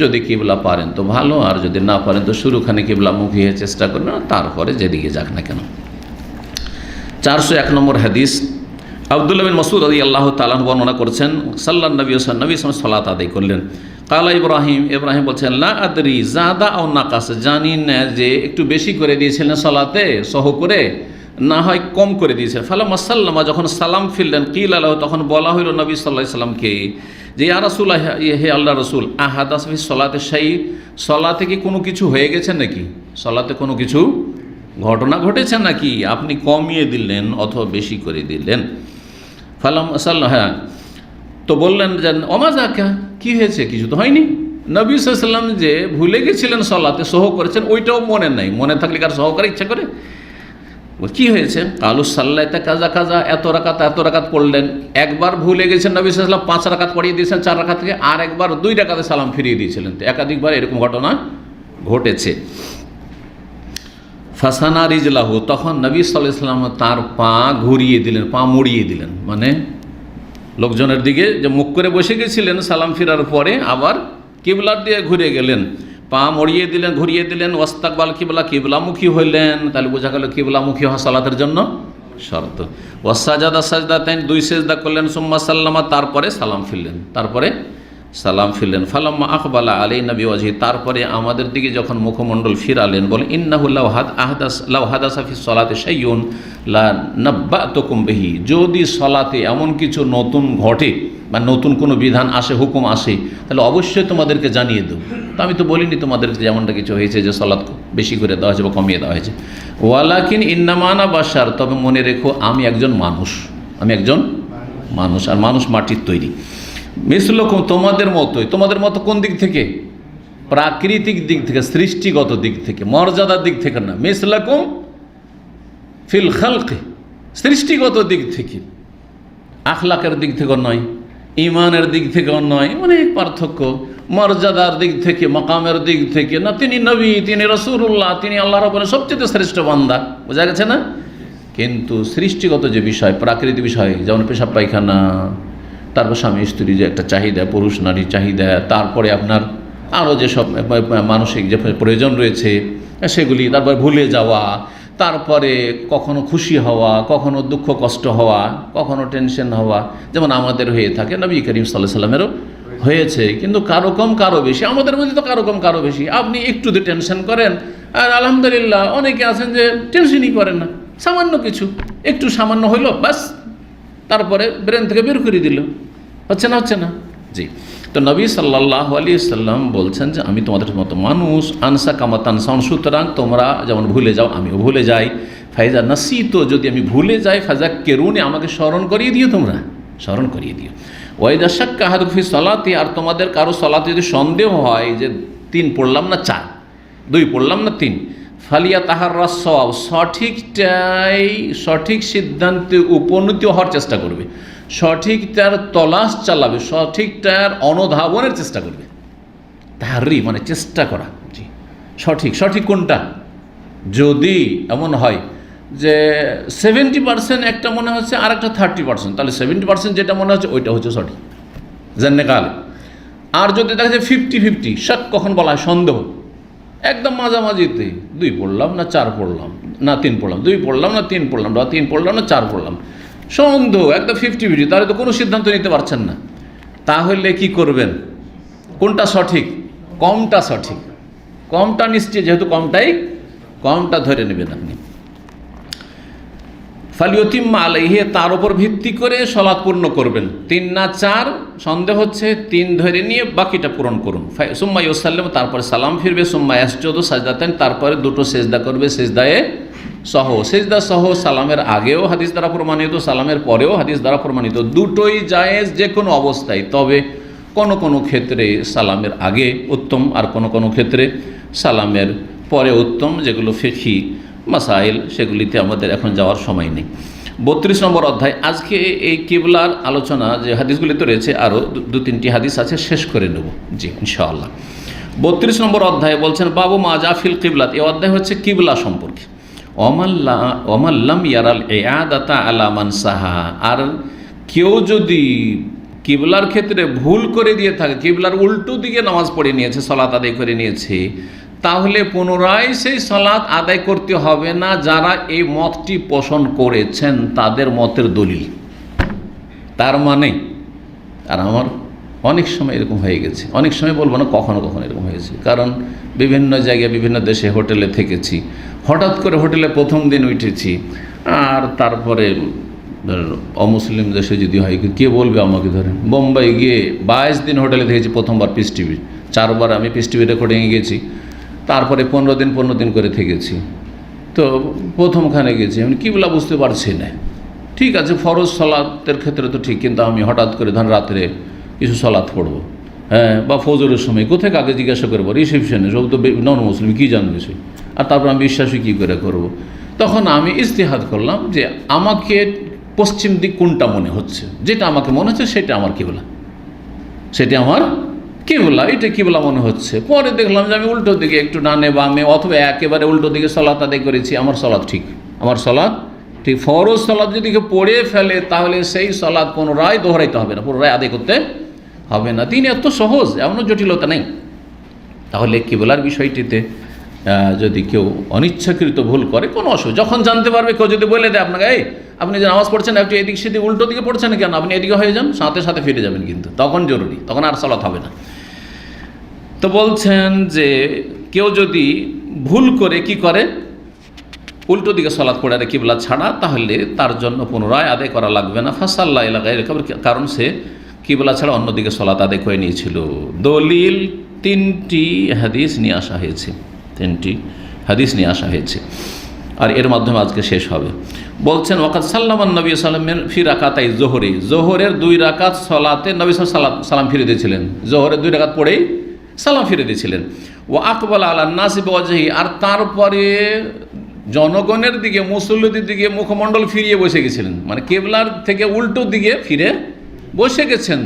যদি কিবলা পারেন তো ভালো, আর যদি না পারেন তো শুরুখানে কিবলামুখী হয়ে চেষ্টা করবেন, তারপরে যেদিকে যাক না কেন। 401 নম্বর হাদিস, আব্দুল্লাহ বিন মাসউদ রাদিয়াল্লাহু তাআলা বর্ণনা করছেন, সাল্লাল্লাহু নবী সাল্লাল্লাহু সালাত আদায় করলেন। কালা ইব্রাহিম বলছেন, লা আদরি জাদা আও নাকাস, জানি না যে একটু বেশি করে দিয়েছিলেন সালাতে সহ করে, না হয় কম করে দিয়েছেন। ফালাম্মা সাল্লামা, যখন সালাম ফিরলেন, কিলা লাহু, তখন বলা হইল নবী সাল্লাল্লাহু আলাইহি সাল্লামকে যে ইয়া রাসূলুল্লাহ, হে আল্লাহ রাসূল, আহাদাস ফি সলাতে শাই, সলাতে কি কোনো কিছু হয়ে গেছে নাকি, সলাতে কোনো কিছু ঘটনা ঘটেছে নাকি, আপনি কমিয়ে দিলেন অথবা বেশি করে দিলেন। ফালাম সাল্লাহ, হ্যাঁ, তো বললেন যে ওমাজাকা, কি হয়েছে, কিছু তো হয়নি। নবী সাল্লাল্লাহু আলাইহি সাল্লাম যে ভুলে গেছিলেন সলাতে সহ করেছেন, ওইটাও মনে নাই, মনে থাকলে কার সহ করে ইচ্ছা করে, কি হয়েছে, কালু সাল্লাইতে কাজা কাজা, এত রাকাত পড়লেন। একবার ভুলে গেছেন নবী সাল্লাল্লাহু আলাইহি ওয়াসাল্লাম, 5 রাকাত পড়িয়ে দিয়েছেন 4 রাকাত থেকে, আর একবার 2 রাকাতে সালাম ফিরিয়ে দিয়েছিলেন। তো একাধিকবার এরকম ঘটনা ঘটেছে। ফাসানা রিজলাহু, তখন নবী সাল্লাল্লাহু আলাইহি ওয়াসাল্লাম তার পা ঘুরিয়ে দিলেন, পা মুড়িয়ে দিলেন, মানে লোকজনের দিকে যে মুখ করে বসে গেছিলেন সালাম ফিরার পরে, আবার কিবলার দিয়ে ঘুরে গেলেন, পা মরিয়ে দিলেন, ঘুরিয়ে দিলেন। ওয়াস্তাকবাল কিবলা, কিবলামুখী হইলেন, তাহলে বোঝা গেল কিবলামুখী হওয়া সালাতের জন্য শর্ত। ওয়াসাজাদা সাজদাতাইন, 2 সেজদা করলেন। সুম্মা সাল্লামা, তারপরে সালাম ফিরলেন। ফালাম্মা আকবালা আলাই নবী ওয়াজহি, তারপরে আমাদের দিকে যখন মুখমণ্ডল ফিরালেন, বলেন ইন্নাহু লাউ হাদাসা ফি সলাতি শাইউন লা নাব্বাতুকুম বিহি, যদি সলাতে এমন কিছু নতুন ঘটে বা নতুন কোনো বিধান আসে, হুকুম আসে, তাহলে অবশ্যই তোমাদেরকে জানিয়ে দেব। তো আমি তো বলিনি তোমাদেরকে যেমনটা কিছু হয়েছে যে সলাত বেশি করে দেওয়া হয়েছে বা কমিয়ে দেওয়া হয়েছে। ওয়ালাকিন ইন্নামানা বাশার, তবে মনে রেখো আমি একজন মানুষ, আর মানুষ মাটির তৈরি। মিসলুকুম, তোমাদের মতো কোন দিক থেকে, প্রাকৃতিক দিক থেকে, সৃষ্টিগত দিক থেকে, মর্যাদার দিক থেকে না। মিসলুকুম ফিল খালকি, সৃষ্টিগত দিক থেকে, আখলাকের দিক থেকেও নয়, ইমানের দিক থেকেও নয়, অনেক পার্থক্য। মর্যাদার দিক থেকে, মাকামের দিক থেকে না, তিনি নবী, তিনি রাসূলুল্লাহ, তিনি আল্লাহ রাব্বুল সবচেয়ে শ্রেষ্ঠ বান্দা, বোঝা গেছে না। কিন্তু সৃষ্টিগত যে বিষয়, প্রাকৃতিক বিষয়, যেমন পেশাব পায়খানা, তারপর স্বামী স্ত্রী যে একটা চাহিদা, পুরুষ নারী চাহিদা, তারপরে আপনার আরও যেসব মানসিক যে প্রয়োজন রয়েছে সেগুলি, তারপরে ভুলে যাওয়া, তারপরে কখনো খুশি হওয়া, কখনো দুঃখ কষ্ট হওয়া, কখনো টেনশন হওয়া, যেমন আমাদের হয়ে থাকে, নবী করিম সাল্লাল্লাহু আলাইহি সাল্লামেরও হয়েছে। কিন্তু কারো কম কারো বেশি, আমাদের মধ্যে তো কারো কম কারো বেশি। আপনি একটুতে টেনশন করেন, আর আলহামদুলিল্লাহ অনেকে আছেন যে টেনশনই করেন না, সামান্য কিছু, একটু সামান্য হইল বাস, তারপরে ব্রেন থেকে বের করে দিল, হচ্ছে না। জি, তো নবী সাল্লাল্লাহু আলাইহি সাল্লাম বলছেন যে আমি তোমাদের মতো মানুষ, আনসা কামা তানসাউন, সুতরাং তোমরা যেমন ভুলে যাও আমিও ভুলে যাই। ফাইজা নাসিতো, যদি আমি ভুলে যাই, ফাযাক্কিরুনি, আমাকে স্মরণ করিয়ে দিও, তোমরা স্মরণ করিয়ে দিও। ওয়াইদা শাক্কা আহাদুকুম ফি সলাতি, আর তোমাদের কারো সলাতে যদি সন্দেহ হয় যে 3 পড়লাম না 4, 2 পড়লাম না 3, ফালিয়া তাহাররা সওয়াব, সঠিক সিদ্ধান্তে উপনীত হওয়ার চেষ্টা করবে, সঠিকটার তলাশ চালাবে, সঠিকটার অনুধাবনের চেষ্টা করবে। তাহারি মানে চেষ্টা করা, জি, সঠিক কোনটা। যদি এমন হয় যে 70% একটা মনে হচ্ছে আর একটা 30%, তাহলে 70% যেটা মনে হচ্ছে ওইটা হচ্ছে সঠিক, জান্নে কাল। আর যদি দেখা যায় 50-50, শাক কখন বলা হয়, সন্দেহ, একদম মাঝামাঝিতে 2 পড়লাম না 4 পড়লাম না 3 পড়লাম, 2 পড়লাম না 3 পড়লাম, বা 3 পড়লাম না 4 পড়লাম, সন্দেহ, একদম 50-50, তাহলে তো কোনো সিদ্ধান্ত নিতে পারছেন না। তাহলে কি করবেন, কোনটা সঠিক, কমটা সঠিক, কমটা নিশ্চয়, যেহেতু কমটা ধরে নেবেন আপনি। ফালিয়তিম্মা আলাইহি, তার উপর ভিত্তি করে সলাৎ পূর্ণ করবেন। 3 না 4 সন্দেহ হচ্ছে, 3 ধরে নিয়ে বাকিটা পূরণ করুন। সুম্মা ইউসাল্লিমু, তারপরে সালাম ফিরবে। সুম্মা ইয়াসজুদু সাজদাতাইন, তারপরে 2টো সেজদা করবে, সেজদা সহ সালামের আগেও হাদিস দ্বারা প্রমাণিত, সালামের পরেও হাদিস দ্বারা প্রমাণিত, দুটোই জায়েজ যে কোনো অবস্থায়। তবে কোনো ক্ষেত্রে সালামের আগে উত্তম, আর কোনো ক্ষেত্রে সালামের পরে উত্তম, যেগুলো ফিকহি মাসাইল, সেগুলিতে আমাদের এখন যাওয়ার সময় নেই। 32 নম্বর অধ্যায়। আজকে এই কিবলার আলোচনা যে হাদিসগুলিতে রয়েছে, আরও দু তিনটি হাদিস আছে, শেষ করে নেব জি ইনশাআল্লাহ। 32 নম্বর অধ্যায়ে বলছেন বাবু মা জাফিল কিবলাত। এই অধ্যায় হচ্ছে কিবলা সম্পর্কে। অমাল্লাম ইয়ারাল ইআদাতা আলা মান সাহা। আর কেউ যদি কিবলার ক্ষেত্রে ভুল করে দিয়ে থাকে, কিবলার উল্টো দিকে নামাজ পড়ে নিয়েছে, সালাত আদায় করে নিয়েছে, তাহলে পুনরায় সেই সালাত আদায় করতে হবে না। যারা এই মতটি পোষণ করেছেন তাদের মতের দলিল। তার মানে, আর আমার অনেক সময় এরকম হয়ে গেছে, অনেক সময় বলবো না, কখনো কখনো এরকম হয়েছে। কারণ বিভিন্ন জায়গায় বিভিন্ন দেশে হোটেলে থেকেছি, হঠাৎ করে হোটেলে প্রথম দিন উঠেছি, আর তারপরে অমুসলিম দেশে যদি হয়, কে বলবে আমাকে, ধরেন বোম্বাই গিয়ে 22 দিন হোটেলে থেকেছি, প্রথমবার পিস টিভি, 4 বার আমি পিস টিভি রেকর্ডিংয়ে গেছি, তারপরে 15 দিন করে থেকেছি। তো প্রথমখানে গেছি, আমি কিবলা বুঝতে পারছি না। ঠিক আছে, ফরজ সালাতের ক্ষেত্রে তো ঠিক, কিন্তু আমি হঠাৎ করে ধরেন রাত্রে কিছু সালাত পড়বো, হ্যাঁ, বা ফজরের সময় কোথায় কাকে জিজ্ঞাসা করবো, রিসেপশনে, সব তো নন মুসলিম, কী জানবে সে, আর তারপর আমি বিশ্বাসী কী করে করবো। তখন আমি ইজতিহাদ করলাম যে আমাকে পশ্চিম দিক কোনটা মনে হচ্ছে, যেটা আমাকে মনে হচ্ছে সেটা আমার কিবলা, সেটা আমার কিবলা, এটা কিবলা মনে হচ্ছে। পরে দেখলাম যে আমি উল্টো দিকে, একটু ডানে বামে অথবা একেবারে উল্টো দিকে সালাত আদায় করেছি, আমার সালাত ঠিক, আমার সালাত ঠিক। ফরজ সালাত যদি কেউ পড়ে ফেলে তাহলে সেই সালাত পুনরায় দোহরাইতে হবে না, পুনরায় আদায় করতে হবে না। তিনি এত সহজ, এমনও জটিলতা নেই। তাহলে কিবলার বিষয়টিতে যদি কেউ অনিচ্ছাকৃত ভুল করে, কোনো অসুবিধা, যখন জানতে পারবে, কেউ যদি বলে দেয় আপনাকে, এই আপনি যে নামাজ পড়ছেন একটু এদিক সেদিক উল্টো দিকে পড়ছেন কেন, আপনি এদিকে হয়ে যান, সাথে সাথে ফিরে যাবেন, কিন্তু তখন জরুরি, তখন আর সালাত হবে না। তো বলছেন যে কেউ যদি ভুল করে কি করে, উল্টো দিকে সালাত পড়ে আর কিবলা ছাড়া, তাহলে তার জন্য পুনরায় আদায় করা লাগবে না। ফাসাল্লাহ এলাকায়, কারণ সে কিবলা ছাড়া অন্যদিকে সালাত আদায় করে নিয়েছিল। দলিল 3টি হাদিস নিয়ে আসা হয়েছে, 3টি হাদিস নিয়ে আসা হয়েছে, আর এর মাধ্যমে আজকে শেষ হবে। বলছেন ওয়াকাত সাল্লামান নবী সাল্লামের ফি রাকাতাই জোহরে, জোহরের 2 রাকাত সালাতে নবী সালাম ফিরে দিয়েছিলেন, জোহরের 2 রাকাত পড়েই সালাম ফিরে দিয়েছিলেন। ও আকবাল আলা নাসি বিওয়াজহি, আর তারপরে জনগণের দিকে, মুসল্লিদের দিকে মুখমণ্ডল ফিরিয়ে বসে গেছিলেন, মানে কিবলার থেকে উল্টো দিকে ফিরে বসে গেছেন।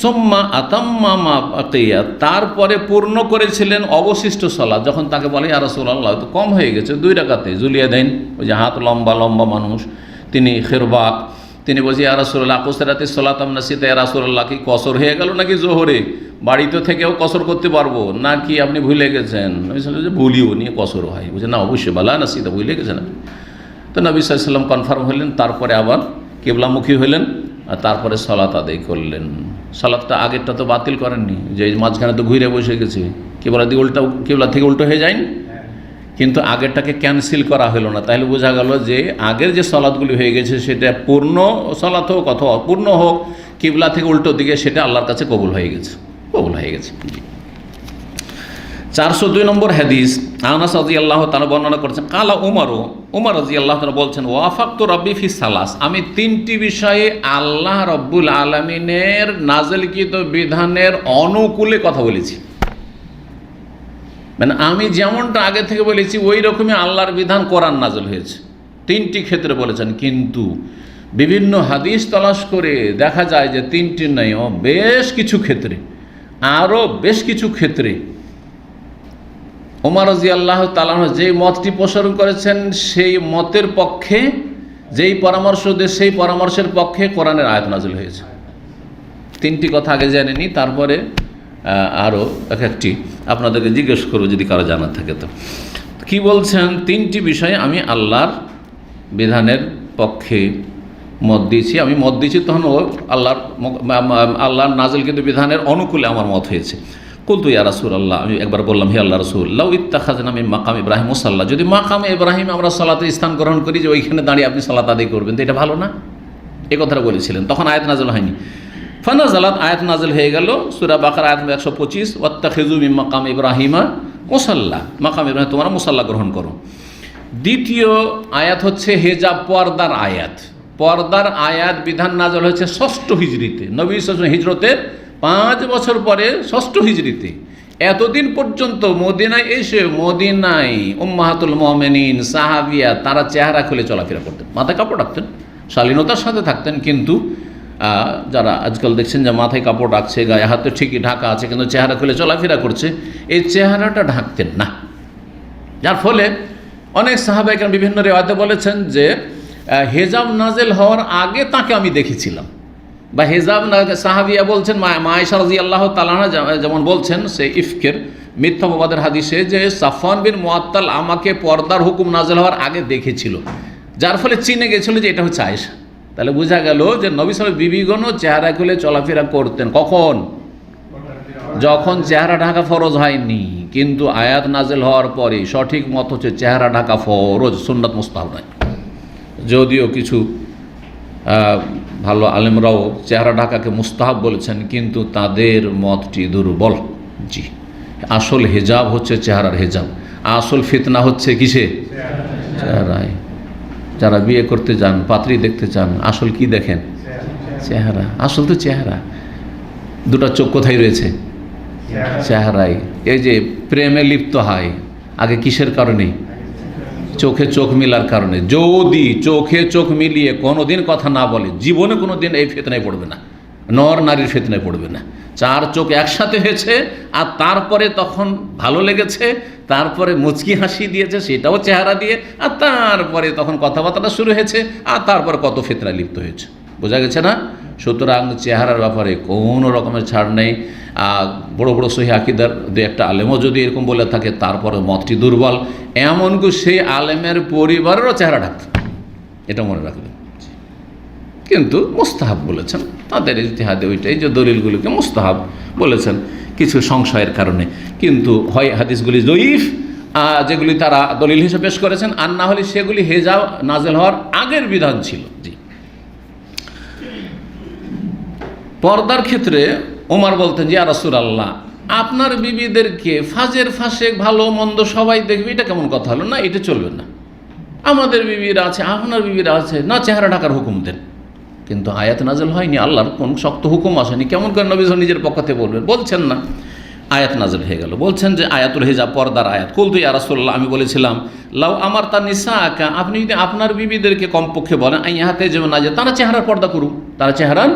সুম্মা আতাম্মা মা বাকিয়া, তারপরে পূর্ণ করেছিলেন অবশিষ্ট সালাত। যখন তাকে বলে ইয়া রাসূলুল্লাহ, তো কম হয়ে গেছে 2 রাকাতে, জুলিয়া দেন, ওই যে হাত লম্বা লম্বা মানুষ, তিনি খিরবাক, তিনি বলছি ইয়া রাসূলুল্লাহ কুসরাতি সালাতাম নাসিতা, ইয়া রাসূলুল্লাহ কি কসর হয়ে গেল নাকি জোহরে, বাড়িতে থেকেও কসর করতে পারবো নাকি আপনি ভুলে গেছেন? নবী সাল্লাল্লাহু আলাইহি ওয়াসাল্লাম, ভুলিও নিয়ে কসর হয়, বুঝে না, অবশ্যই বালা নাসিতা, ভুলে গেছেন। তো নবী সাল্লাল্লাহু আলাইহি ওয়াসাল্লাম কনফার্ম হলেন, তারপরে আবার কিবলামুখী হলেন, আর তারপরে সালাত আদায় করলেন। সালাতটা আগেরটা তো বাতিল করেননি, যে মাঝখানে তো ঘুরে বসে গেছে, কিবলা দিকে উল্টা, কিবলা থেকে উল্টো হয়ে যায়নি, কিন্তু আগেরটাকে ক্যান্সেল করা হলো না। তাহলে বোঝা গেল যে আগের যে সালাতগুলি হয়ে গেছে সেটা পূর্ণ সালাত হোক অথবা অপূর্ণ হোক, কিবলা থেকে উল্টো দিকে, সেটা আল্লাহর কাছে কবুল হয়ে গেছে, কবুল হয়ে গেছে। 402 নম্বর হাদিস, আনাস রাদিয়াল্লাহু তাআলা বর্ণনা করেছেন, কালা উমর রাদিয়াল্লাহু তাআলা বলছেন, ওয়াফাকতু রাব্বি ফি সালাস, আমি 3টি বিষয়ে আল্লাহ রাব্বুল আলামিনের নাযিলকৃত বিধানের অনুকূলে কথা বলেছি। মানে আমি যেমনটা আগে থেকে বলেছি ওই রকমই আল্লাহর বিধান কোরআন নাযিল হয়েছে। 3টি ক্ষেত্রে বলেছেন, কিন্তু বিভিন্ন হাদিস তলাশ করে দেখা যায় যে 3টি নয়, বেশ কিছু ক্ষেত্রে, আরও বেশ কিছু ক্ষেত্রে ওমর রাদিয়াল্লাহু তাআলা যেই মতটি পোষণ করেছেন সেই মতের পক্ষে, যেই পরামর্শ দেয় সেই পরামর্শের পক্ষে কোরআনের আয়াত নাযিল হয়েছে। 3টি কথা আগে জেনে নিই, তারপরে আরও একটি আপনাদেরকে জিজ্ঞেস করবো যদি কারো জানা থাকে। তো কি বলছেন, 3টি বিষয়ে আমি আল্লাহর বিধানের পক্ষে মত দিয়েছি, আমি মত দিয়েছি, তখন ও আল্লাহর নাযিলকৃত বিধানের অনুকূলে আমার মত হয়েছে। কুলতু ইয়া রাসূলুল্লাহ, আমি একবার বললাম, হে আল্লাহর রাসূল, লাউ ইত্তাখাযনা মিন মাকাম ইব্রাহিম মুসাল্লা, যদি মাকামে ইব্রাহিম আমরা সালাতে স্থান গ্রহণ করি, যে ওইখানে দাঁড়িয়ে আপনি সালাত আদায় করবেন, তো এটা ভালো না? এই কথাটা বলেছিলেন। তখন আয়াত নাযিল হয়নি, ফানাজালাত, আয়াত নাযিল হয়ে গেল, সূরা বাকারা আয়াত 125, ওয়াত্তাখিযু মিন মাকাম ইব্রাহিমা মুসাল্লা, মাকাম ইব্রাহিম তোমরা মুসাল্লা গ্রহণ করো। দ্বিতীয় আয়াত হচ্ছে হেজাব, পর্দার আয়াত। পর্দার আয়াত বিধান নাযিল হয়েছে 6ষ্ঠ হিজরিতে, নবী সাল্লাল্লাহু আলাইহি ওয়াসাল্লাম হিজরতের 5 বছর পরে 6ষ্ঠ হিজরিতে। এতদিন পর্যন্ত মদিনায় এসে মদিনায় উম্মাহাতুল মুমিনিন সাহাবিয়া তারা চেহারা খুলে চলাফেরা করতেন, মাথায় কাপড় রাখতেন, শালীনতার সাথে থাকতেন। কিন্তু যারা আজকাল দেখছেন যে মাথায় কাপড় রাখছে, গায়ে হাতে ঠিকই ঢাকা আছে, কিন্তু চেহারা খুলে চলাফেরা করছে, এই চেহারাটা ঢাকতেন না। যার ফলে অনেক সাহাবা কেরাম বিভিন্ন রিওয়ায়াতে বলেছেন যে হেজাব নাজেল হওয়ার আগে তাকে আমি দেখেছিলাম, বা হেজাব সাহাবিয়া বলছেন, আয়েশা রাদিয়াল্লাহু তাআলা যেমন বলছেন সে ইফকের মিথ্যাবাদের হাদিসে, যে সাফওয়ান বিন মুআত্তাল আমাকে পর্দার হুকুম নাজেল হওয়ার আগে দেখেছিল, যার ফলে চিনে গেছিল যে এটা হচ্ছে আয়েশা। তাহলে বোঝা গেল যে নবী সাল্লাল্লাহু আলাইহি ওয়াসাল্লাম বিবিগণও চেহারা খুলে চলাফেরা করতেন। কখন? যখন চেহারা ঢাকা ফরজ হয়নি। কিন্তু আয়াত নাজেল হওয়ার পরে সঠিক মত হচ্ছে চেহারা ঢাকা ফরজ, সুন্নাত মুস্তাহাব নয়। যদিও কিছু ভালো আলেমরাও চেহারা ঢাকাকে মুস্তাহাব বলেছেন, কিন্তু তাদের মতটি দুর্বল। জি, আসল হেজাব হচ্ছে চেহারার হেজাব, আসল ফিতনা হচ্ছে কিসে? চেহারায়। যারা বিয়ে করতে যান, পাত্রী দেখতে চান, আসল কি দেখেন? চেহারা। আসল তো চেহারা। দুটা চোখ কোথায় রয়েছে? চেহারায়। এই যে প্রেমে লিপ্ত হয় আগে কিসের কারণে? চোখে চোখ মিলার কারণে। যদি চোখে চোখ মিলিয়ে কোনোদিন কথা না বলে, জীবনে কোনোদিন এই ফিতনায় পড়বে না, নর নারীর ফিতনায় পড়বে না। চার চোখ একসাথে হয়েছে, আর তারপরে তখন ভালো লেগেছে, তারপরে মুচকি হাসি দিয়েছে, সেটাও চেহারা দিয়ে, আর তারপরে তখন কথাবার্তা শুরু হয়েছে, আর তারপরে কত ফিতনায় লিপ্ত হয়েছে। বোঝা গেছে না? সুতরাং চেহারার ব্যাপারে কোনো রকমের ছাড় নেই। বড় বড় সহিহ আকীদার দু একটা আলেমও যদি এরকম বলে থাকে, তারপরে মতটি দুর্বল। এমনকি সেই আলেমের পরিবারেরও চেহারা ঢাকত, এটা মনে রাখবেন। কিন্তু মুস্তাহাব বলেছেন, তাদের ইজতিহাদে ওইটাই যে দলিলগুলিকে মুস্তাহাব বলেছেন কিছু সংশয়ের কারণে। কিন্তু হয় হাদিসগুলি জয়ীফ, যেগুলি তারা দলিল হিসেবে পেশ করেছেন, আর না হলে সেগুলি হেজাব নাজেল হওয়ার আগের বিধান ছিল। জি, পর্দার ক্ষেত্রে ওমর বলতেন যে ইয়া রাসূলুল্লাহ, আপনার বিবিদেরকে ফাজের ফাঁসে ভালো মন্দ সবাই দেখবে, এটা কেমন কথা হলো? না, এটা চলবে না। আমাদের বিবিরা আছে, আপনার বিবিরা আছে, না চেহারা ঢাকার হুকুম দেন। কিন্তু আয়াত নাজেল হয়নি, আল্লাহর কোন শক্ত হুকুম আসেনি, কেমন করে নবী নিজের পক্ষ থেকে বলবেন? বলছেন না। আয়াত নাজেল হয়ে গেল, বলছেন যে আয়াতুল হিজাব, পর্দার আয়াত। কুলতু ইয়া রাসূলুল্লাহ, আমি বলেছিলাম, লাউ আমার তা নিসা আকা, আপনি যদি আপনার বিবিদেরকে কমপক্ষে বলেন আইয়াহাতে যেমন না, যে তারা চেহারার পর্দা করুক, তারা চেহারার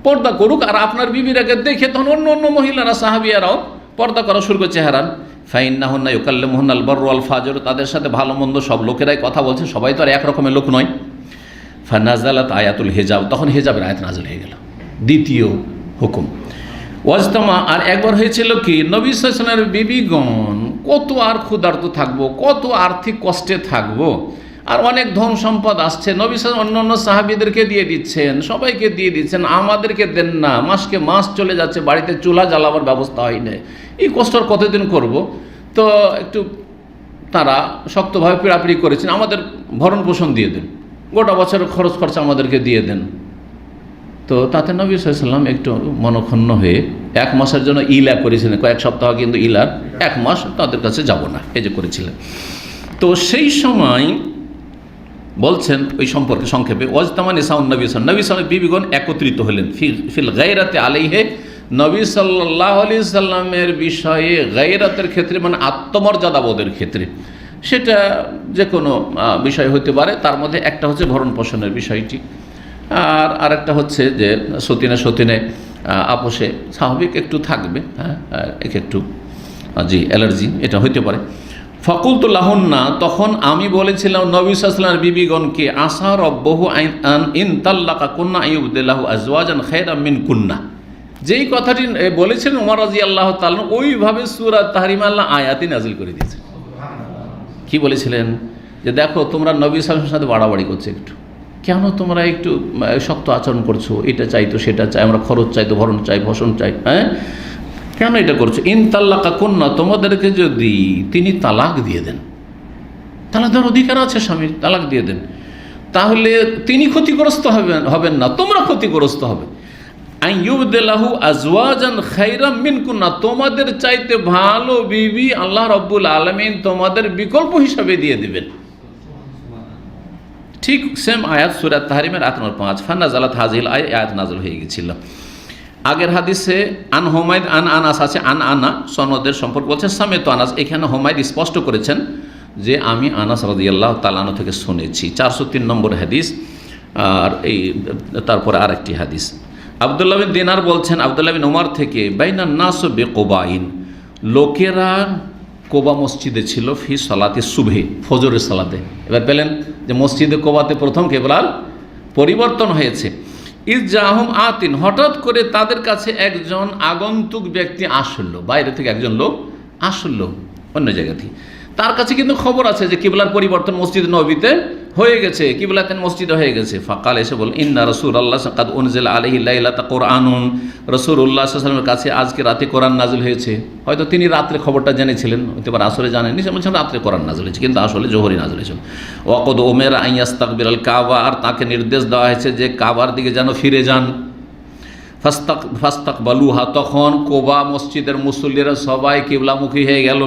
পর্দা করুক, আর আপনার বিবিরাকে দেখে তখন অন্য অন্য মহিলারা সাহাবিয়ারাও পর্দা করা শুরু করে চেহারান। ফাইন্নাহুন্না ইউকাল্লিমুহুন্নাল বাররু ওয়াল ফাজর, তাদের সাথে ভালো মন্দ সব লোকেরাই কথা বলছে, সবাই তো আর এক রকমের লোক নয়। ফানাজালাত আয়াতুল হিজাব, তখন হিজাবের আয়াত নাযিল হয়ে গেল, দ্বিতীয় হুকুম। ওয়াজতামা, আর একবার হয়েছিল কি, নবী সাল্লাল্লাহু আলাইহি ওয়াসাল্লামের বিবিগণ কত আর ক্ষুধার্ত থাকবো, কত আর্থিক কষ্টে থাকবো, আর অনেক ধন সম্পদ আসছে, নবী সাল্লাল্লাহু আলাইহি ওয়াসাল্লাম অন্য সাহাবীদেরকে দিয়ে দিচ্ছেন, সবাইকে দিয়ে দিচ্ছেন, আমাদেরকে দেন না। মাসকে মাস চলে যাচ্ছে, বাড়িতে চুলা জ্বালাবার ব্যবস্থা হয় না, এই কষ্ট আর কতদিন করব? তো একটু তারা শক্তভাবে পীড়াপিড়ি করেছেন, আমাদের ভরণ পোষণ দিয়ে দেন, গোটা বছরের খরচ খরচা আমাদেরকে দিয়ে দেন। তো তাতে নবী সাল্লাল্লাহু আলাইহি ওয়াসাল্লাম একটু মনক্ষুণ্ণ হয়ে এক মাসের জন্য ইলা করেছিলেন, কয়েক সপ্তাহ, কিন্তু ইলার এক মাস তাদের কাছে যাব না, এই যে করেছিলেন। তো সেই সময় বলছেন ওই সম্পর্কে সংক্ষেপে, ওয়াজতামা নিসাউন নবী সাল্লাল্লাহু আলাইহি ওয়াসাল্লাম, বিবিগণ একত্রিত হলেন ফিল গায়রাতে আলাইহি, নবী সাল্লাল্লাহু আলাইহি সাল্লামের বিষয়ে গায়রাতের ক্ষেত্রে, মানে আত্মমর্যাদা বোধের ক্ষেত্রে, সেটা যে কোনো বিষয় হতে পারে, তার মধ্যে একটা হচ্ছে ভরণ পোষণের বিষয়টি, আর আরেকটা হচ্ছে যে সতীনে আপোষে স্বাভাবিক একটু থাকবে, হ্যাঁ, একটু জি অ্যালার্জি, এটা হইতে পারে। ফাকুলতু লাহুন্না, তখন আমি বলেছিলাম নবী সাল্লাল্লাহু আলাইহি ওয়াসাল্লামের বিবিগণকে, আসা রব্বহু আন ইন তাল্লাকা কুন্না আইয়ুবদিলাহু আজওয়াজান খায়রাম মিন কুন্না, যেই কথাটি বলেছিলেন ওমর রাদিয়াল্লাহু তাআলা, ওইভাবে সূরা তাহরিম আল্লাহ আয়াতই নাযিল করে দিয়েছেন। কি বলেছিলেন? যে দেখো তোমরা নবী সাল্লাল্লাহু আলাইহি ওয়াসাল্লামের সাথে বাড়াবাড়ি করছো, একটু কেন তোমরা একটু শক্ত আচরণ করছো, এটা চাই তো সেটা চাই, আমরা খরচ চাই তো ভরণ চাই, ভষণ চাই, হ্যাঁ, কেন এটা করছো? ইন তাল্লাকা কুন্না, তোমাদেরকে যদি তিনি তালাক দিয়ে দেন, তালাক দেওয়ার অধিকার আছে স্বামীর, তালাক দিয়ে দেন, তাহলে তিনি ক্ষতিগ্রস্ত হবেন না, তোমরা ক্ষতিগ্রস্ত হবে। আইয়ুবদিলাহু আজওয়াজান খায়রাম মিন কুন্না, তোমাদের চাইতে ভালো বিবি আল্লাহ রাব্বুল আলামিন তোমাদের বিকল্প হিসাবে দিয়ে দিবেন। ঠিক সেম আয়াত সূরা তাহরিমের আয়াত নম্বর 5, ফানাজালাত হাযিহিল আয়াত নাযিল হয়ে গিয়েছিল। আগের হাদিসে আন হুমায়দ আন আনাস আছে, আন আনা সনদের সম্পর্ক বলছেন সামেত আনাস। এখানে হুমায়দ স্পষ্ট করেছেন যে আমি আনাস রাদিয়াল্লাহু তাআলা আনহু থেকে শুনেছি। 403 নম্বর হাদিস। আর এই তারপরে আরেকটি হাদিস আব্দুল্লাহ বিন দিনার বলছেন আব্দুল্লাহ বিন উমর থেকে, বাইনান নাস বিকুবাইন, লোকেরা কোবা মসজিদে ছিল, ফি সালাতে সুবহে, ফজরের সালাতে। এবার পেলেন যে মসজিদে কোবাতে প্রথম কেবলার পরিবর্তন হয়েছে। ইজ জাহুম আতিন, হঠাৎ করে তাদের কাছে একজন আগন্তুক ব্যক্তি আসলো, বাইরে থেকে একজন লোক আসলো অন্য জায়গা থেকে। তার কাছে কিন্তু খবর আছে যে কিবলার পরিবর্তন মসজিদ নববীতে হয়ে গেছে, কিবলাতেন মসজিদে হয়ে গেছে। ফাকাল, এসে বল, ইন্না রাসূলুল্লাহ কাদ উনজিলা আলাইহি লাইলাতা কুরআনুন, রাসূলুল্লাহ সাল্লাল্লাহু আলাইহি ওয়াসাল্লামের কাছে আজকে রাতে কোরআন নাযিল হয়েছে। হয়তো তিনি রাত্রে খবরটা জেনেছিলেন, হতে পারে আসরে জানেননি, সে বলছেন রাত্রে কোরআন নাযিল হয়েছে, কিন্তু আসলে জোহরে নাযিল হয়েছে। ওয়াকদ উমিরা আন ইয়াস্তাকবিরাল কাবা, আর তাকে নির্দেশ দেওয়া হয়েছে যে কাবার দিকে যেন ফিরে যান। ফাস্তাকবালুহা, তখন কোবা মসজিদের মুসল্লিরা সবাই কিবলামুখী হয়ে গেল।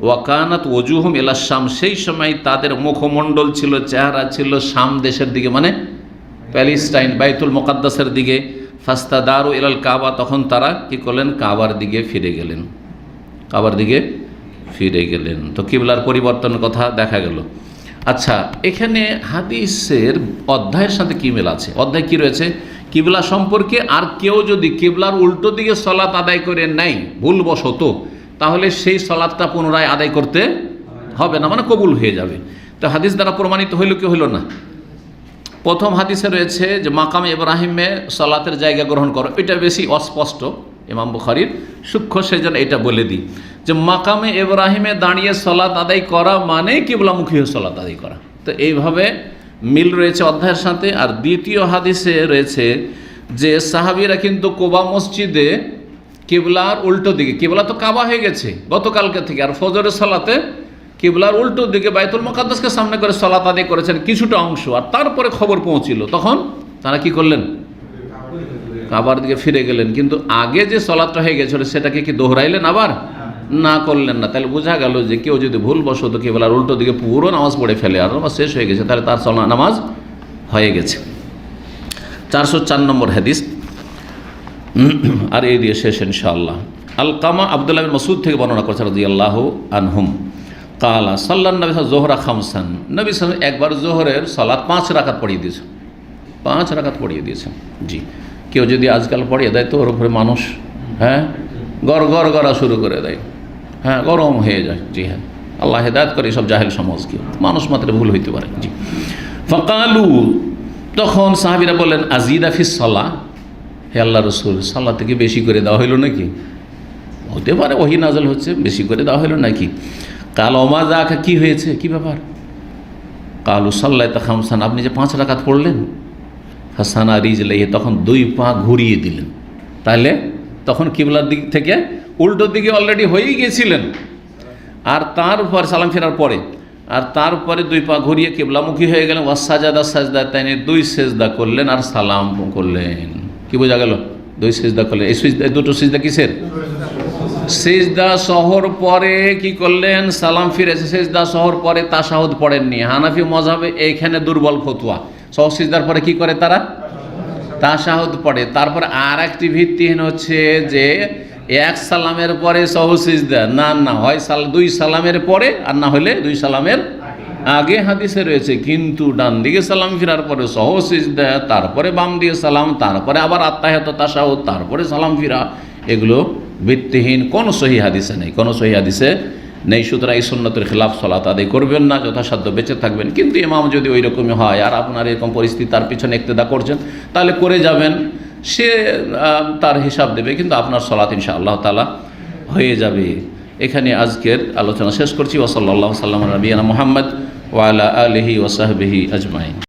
ওয়াকানাত ওজুহুম ইলা শাম, সেই সময় তাদের মুখমণ্ডল ছিল, চেহারা ছিল শাম দেশের দিকে, মানে প্যালেস্টাইন বাইতুল মুকাদ্দাসের দিকে। ফাস্তাদারু ইলাল কাবা, তখন তারা কি করলেন, কাবার দিকে ফিরে গেলেন, কাবার দিকে ফিরে গেলেন। তো কিবলার পরিবর্তনের কথা দেখা গেল। আচ্ছা, এখানে হাদিসের অধ্যায়ের সাথে কি মিল আছে? অধ্যায় কি রয়েছে? কিবলা সম্পর্কে। আর কেউ যদি কিবলার উল্টো দিকে সালাত আদায় করে নেয় ভুলবশত, তাহলে সেই সালাতটা পুনরায় আদায় করতে হবে না, মানে কবুল হয়ে যাবে। তো হাদিস দ্বারা প্রমাণিত হইল কি হইল না? প্রথম হাদিসে রয়েছে যে মাকামে ইব্রাহিমে সালাতের জায়গা গ্রহণ করো, এটা বেশি অস্পষ্ট, ইমাম বুখারীর সূক্ষ্ম, সেজন্য এটা বলে দিই যে মাকামে ইব্রাহিমে দাঁড়িয়ে সালাত আদায় করা মানে কিবলামুখী হয়ে সালাত আদায় করা। তো এইভাবে মিল রয়েছে অধ্যায়ের সাথে। আর দ্বিতীয় হাদিসে রয়েছে যে সাহাবীরা কিন্তু কোবা মসজিদে কিবলার উল্টো দিকে, কিবলা তো কাবা হয়ে গেছে গতকালকে থেকে, আর ফজরের সালাতে কিবলার উল্টো দিকে বাইতুল মুকাদ্দাসকে সামনে করে সালাত আদায় করেছেন কিছুটা অংশ। আর তারপরে খবর পৌঁছিল, তখন তারা কি করলেন, কাবার দিকে ফিরে গেলেন। কিন্তু আগে যে সালাতটা হয়ে গেছিল সেটাকে কি দোহরাইলেন আবার? না, করলেন না। তাহলে বোঝা গেল যে কেউ যদি ভুলবশত কিবলার উল্টো দিকে পুরো নামাজ পড়ে ফেলে, আর নামাজ শেষ হয়ে গেছে, তাহলে তার নামাজ হয়ে গেছে। 404 নম্বর হাদিস, আর এই দিয়ে শেষ ইনশাআল্লাহ। আলকামা আব্দুল্লাহ বিন মাসউদ থেকে বর্ণনা করছেন রাদিয়াল্লাহু আনহুম, কালা সাল্লাল্লাহু আলাইহি ওয়াসাল্লাম যোহরা খামসান, নবী সাল্লাল্লাহু আলাইহি ওয়াসাল্লাম একবার যোহরের সালাত 5 রাকাত পড়িয়ে দিয়েছেন, 5 রাকাত পড়িয়ে দিয়েছেন। জি, কেউ যদি আজকাল পড়িয়ে দেয় তো ওর উপরে মানুষ গড় করা শুরু করে দেয়, গরম হয়ে যায়। জি হ্যাঁ, আল্লাহ হেদায়েত করে সব জাহেল সমাজকে, মানুষ মাত্র ভুল হইতে পারে। জি, ফাকালু, তখন সাহাবীরা বললেন, আজিদা ফিস সালাহ, হে আল্লাহ রসুল, সালাত থেকে বেশি করে দেওয়া হইল নাকি? হতে পারে ওহী নাযিল হচ্ছে, বেশি করে দেওয়া হইল নাকি? কাল ওমা যাকা, কি হয়েছে, কি ব্যাপার? কালু সাল্লাইতা খামসান, আপনি যে 5 রাকাত পড়লেন। হাসানা রিজলাইহি, তখন 2 পা ঘুরিয়ে দিলেন। তাহলে তখন কিবলার দিক থেকে উল্টো দিকে অলরেডি হয়েই গিয়েছিলেন, আর তারপর সালাম ফেরার পরে, আর তারপরে 2 পা ঘুরিয়ে কিবলামুখী হয়ে গেলেন। ওয়াসাজাদা সাজদাতাইনি, 2 সেজদা করলেন আর সালাম করলেন। কি বোঝা গেল? 2 সেজদা করলেন। এই দুটো সেজদা কিসের? সেজদা সহর পরে কি করলেন? সালাম ফিরেছে। সেজদা সহর পরে তাশাহুদ পড়েননি। হানাফি মযহাবে এইখানে দুর্বল ফতোয়া, সহ সেজদার পরে কি করে তারা? তাশাহুদ পড়ে। তারপর আর একটি ভিত্তিহীন হচ্ছে যে এক সালামের পরে সহ সিজদা, না হয় 2 সালামের পরে, আর না হলে 2 সালামের আগে। হাদিসে রয়েছে কিন্তু ডান দিকে সালাম ফিরার পরে সহ সিজদা, তারপরে বাম দিয়ে সালাম, তারপরে আবার আত্তাহিয়াত তাশাহুদ, তারপরে সালাম ফিরা। এগুলো ভিত্তিহীন, কোনো সহিহ হাদিসে নেই, কোনো সহিহ হাদিসে নেই। সুতরাং এই সুন্নতের খিলাফ সালাত আদায় করবেন না, যথাসাধ্য বেঁচে থাকবেন। কিন্তু ইমাম যদি ওই রকমই হয় আর আপনার এরকম পরিস্থিতি, তার পিছনে ইক্তেদা করছেন, তাহলে করে যাবেন, সে তার হিসাব দেবে, কিন্তু আপনার সালাত ইনশাআল্লাহ তাআলা হয়ে যাবে। এখানে আজকের আলোচনা শেষ করছি। ওয়া সাল্লাল্লাহু সাল্লাম আলা নবিয়িনা মুহাম্মদ ওয়া আলা আলিহি ওয়া সাহবিহি আজমাইন।